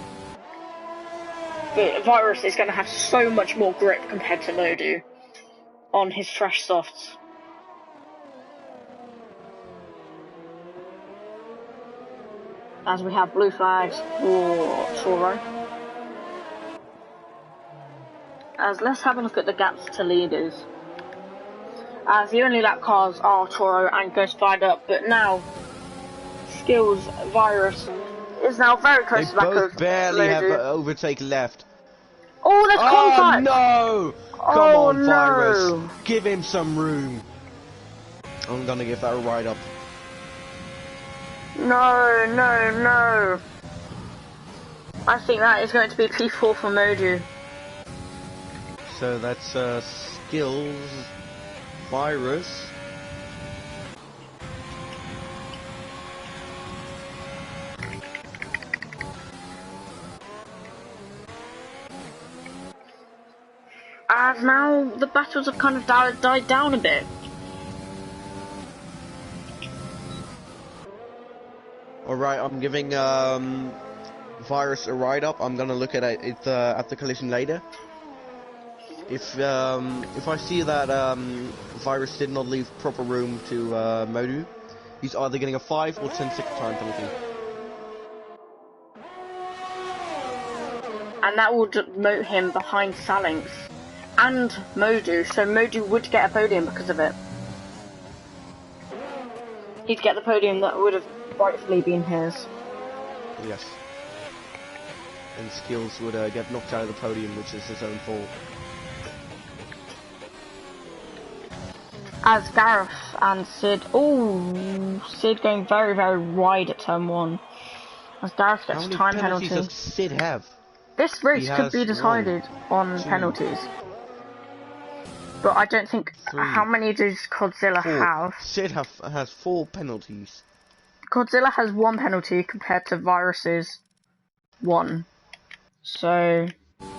B: But Virus is going to have so much more grip compared to Modu on his fresh softs. As we have blue flags for Toro. As let's have a look at the gaps to leaders. As the only lap cars are Toro and Ghost fired up, but now Skills Virus is now very close to the back of
A: They both barely
B: Modu.
A: have overtake left.
B: Oh, there's contact!
A: No! Come
B: Oh,
A: on, Virus.
B: no.
A: Give him some room. I'm gonna give that a ride up.
B: No, no, no. I think that is going to be P4 for Modu.
A: So that's skills, Virus.
B: As now the battles have kind of died down a bit.
A: Alright, I'm giving Virus a ride up. I'm gonna look at it at the collision later. If I see that Virus did not leave proper room to Modu, he's either getting a 5 or 10-second time penalty.
B: And that will demote him behind Salinx and Modu, so Modu would get a podium because of it. He'd get the podium that would have rightfully been his.
A: Yes. And Skills would get knocked out of the podium, which is his own fault.
B: As Gareth and Sid, Sid going very, very wide at turn 1. As Gareth gets a time penalty.
A: How many penalties does Sid have?
B: This race could be decided on penalties. But I don't think...
A: 3,
B: how many does Godzilla
A: 4.
B: have?
A: Sid has 4 penalties.
B: Godzilla has 1 penalty compared to Virus's 1. So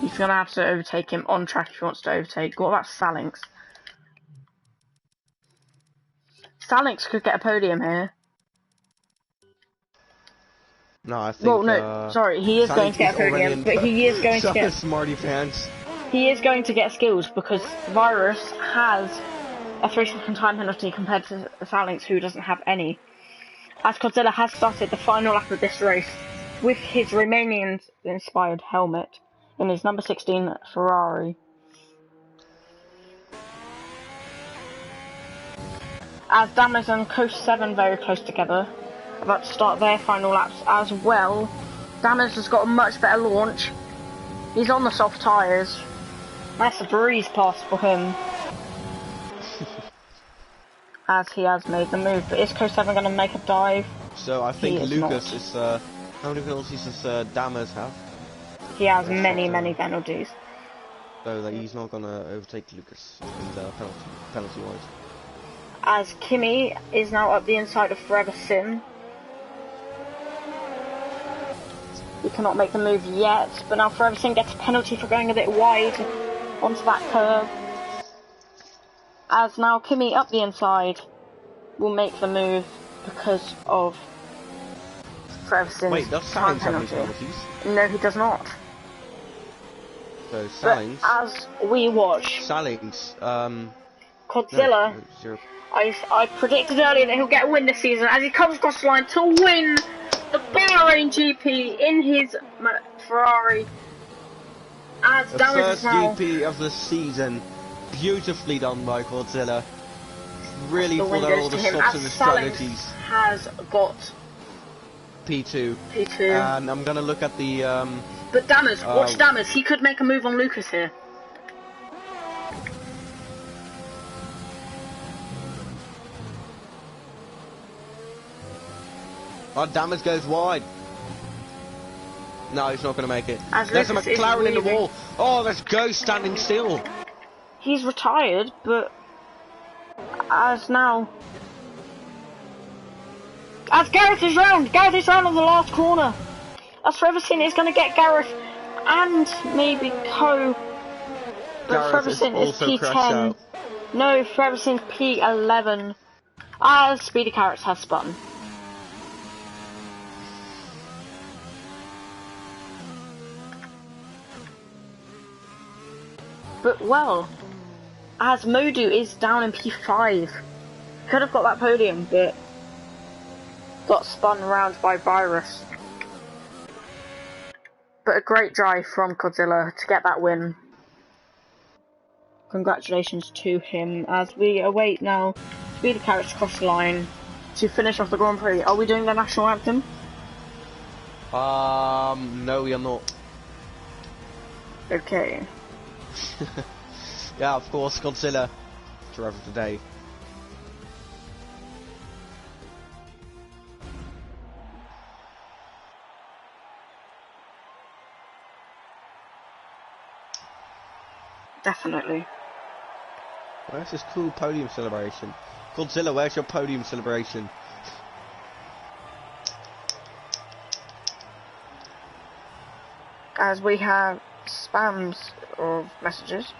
B: he's going to have to overtake him on track if he wants to overtake. What about Salinx? Salinx could get a podium here.
A: No, I think...
B: Well, no, sorry, he is going to get a podium, but he is going to get...
A: Smarty pants.
B: He is going to get skills because Virus has a 3-second time penalty compared to Salinx, who doesn't have any. As Godzilla has started the final lap of this race with his Romanian-inspired helmet in his number 16 Ferrari. As Damas and Coast 7 very close together, about to start their final laps as well. Damas has got a much better launch. He's on the soft tyres. That's a breeze pass for him. As he has made the move. But is Coast 7 going to make a dive?
A: So I think Lucas is... how many penalties does Damas have?
B: He has many penalties.
A: So that he's not going to overtake Lucas penalty-wise.
B: As Kimmy is now up the inside of Forever Sim. He cannot make the move yet, but now Forever Sim gets a penalty for going a bit wide onto that curve. As now Kimmy up the inside will make the move because of Forever Sim's time penalty. No, he does not.
A: So Salinx.
B: As we watch
A: Salinx,
B: Godzilla.
A: No,
B: I predicted earlier that he'll get a win this season as he comes across the line to win the Bahrain GP in his Ferrari. As
A: the first GP of the season, beautifully done by Godzilla. Really thought out all the stops and the strategies.
B: Has got
A: P2. And I'm gonna look at the.
B: But Damas, watch Damas. He could make a move on Lucas here.
A: Oh, Damas goes wide. No, he's not going to make it.
B: There's
A: a McLaren in the wall. Oh, there's Ghost standing still.
B: He's retired, but as now... As Gareth is round on the last corner. As Forever Sin is going to get Gareth and maybe Co. But Forever Sin is P10. No, Forever Sin's P11. As Speedy Carrots has spun. But well, as Modu is down in P5, could have got that podium, but got spun around by Virus. But a great drive from Godzilla to get that win. Congratulations to him as we await now Speedy Carrots across the line to finish off the Grand Prix. Are we doing the national anthem?
A: No, we are not.
B: Okay.
A: Yeah, of course, Godzilla. Driver of the day.
B: Definitely.
A: Where's this cool podium celebration? Godzilla, where's your podium celebration?
B: As we have spams of messages.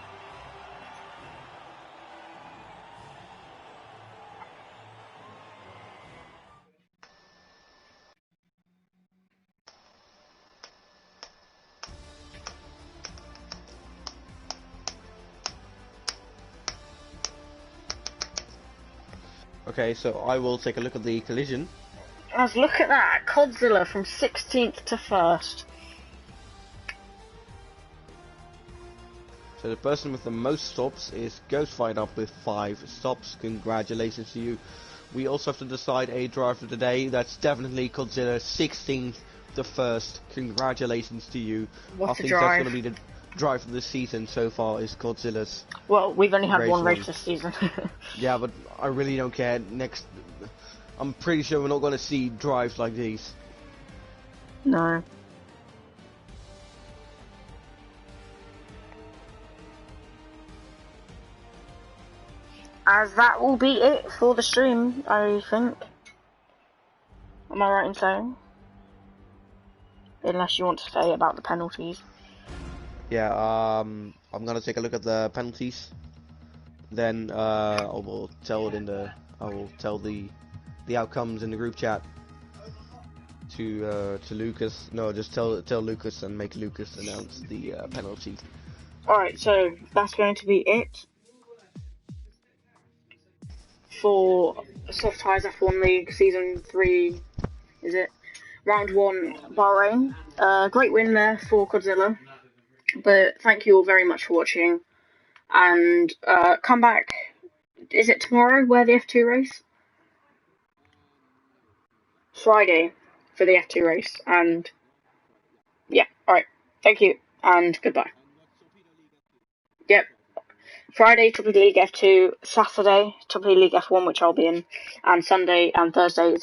A: Okay, so I will take a look at the collision.
B: Let's look at that. Godzilla from 16th to 1st.
A: So the person with the most stops is Ghostfight up with 5 stops. Congratulations to you. We also have to decide a driver of the day. That's definitely Godzilla, 16th to 1st. Congratulations to you.
B: What
A: I
B: a
A: think
B: drive.
A: that's going to be the drive of the season so far, is Godzilla's.
B: Well, we've only had one race this season.
A: Yeah, but I really don't care. I'm pretty sure we're not going to see drives like these.
B: No. As that will be it for the stream, I think. Am I right in saying? Unless you want to say about the penalties.
A: Yeah, I'm gonna take a look at the penalties. Then I will tell the outcomes in the group chat to Lucas. No, just tell Lucas and make Lucas announce the penalty.
B: Alright, so that's going to be it for Softtyresf1 League Season 3, is it? Round 1 Bahrain. Great win there for Godzilla. But thank you all very much for watching. And come back. Is it tomorrow where the F2 race? Friday for the F2 race. And yeah, alright. Thank you and goodbye. Yep. Friday, Triple League F2, Saturday, Triple League F1, which I'll be in, and Sunday and Thursday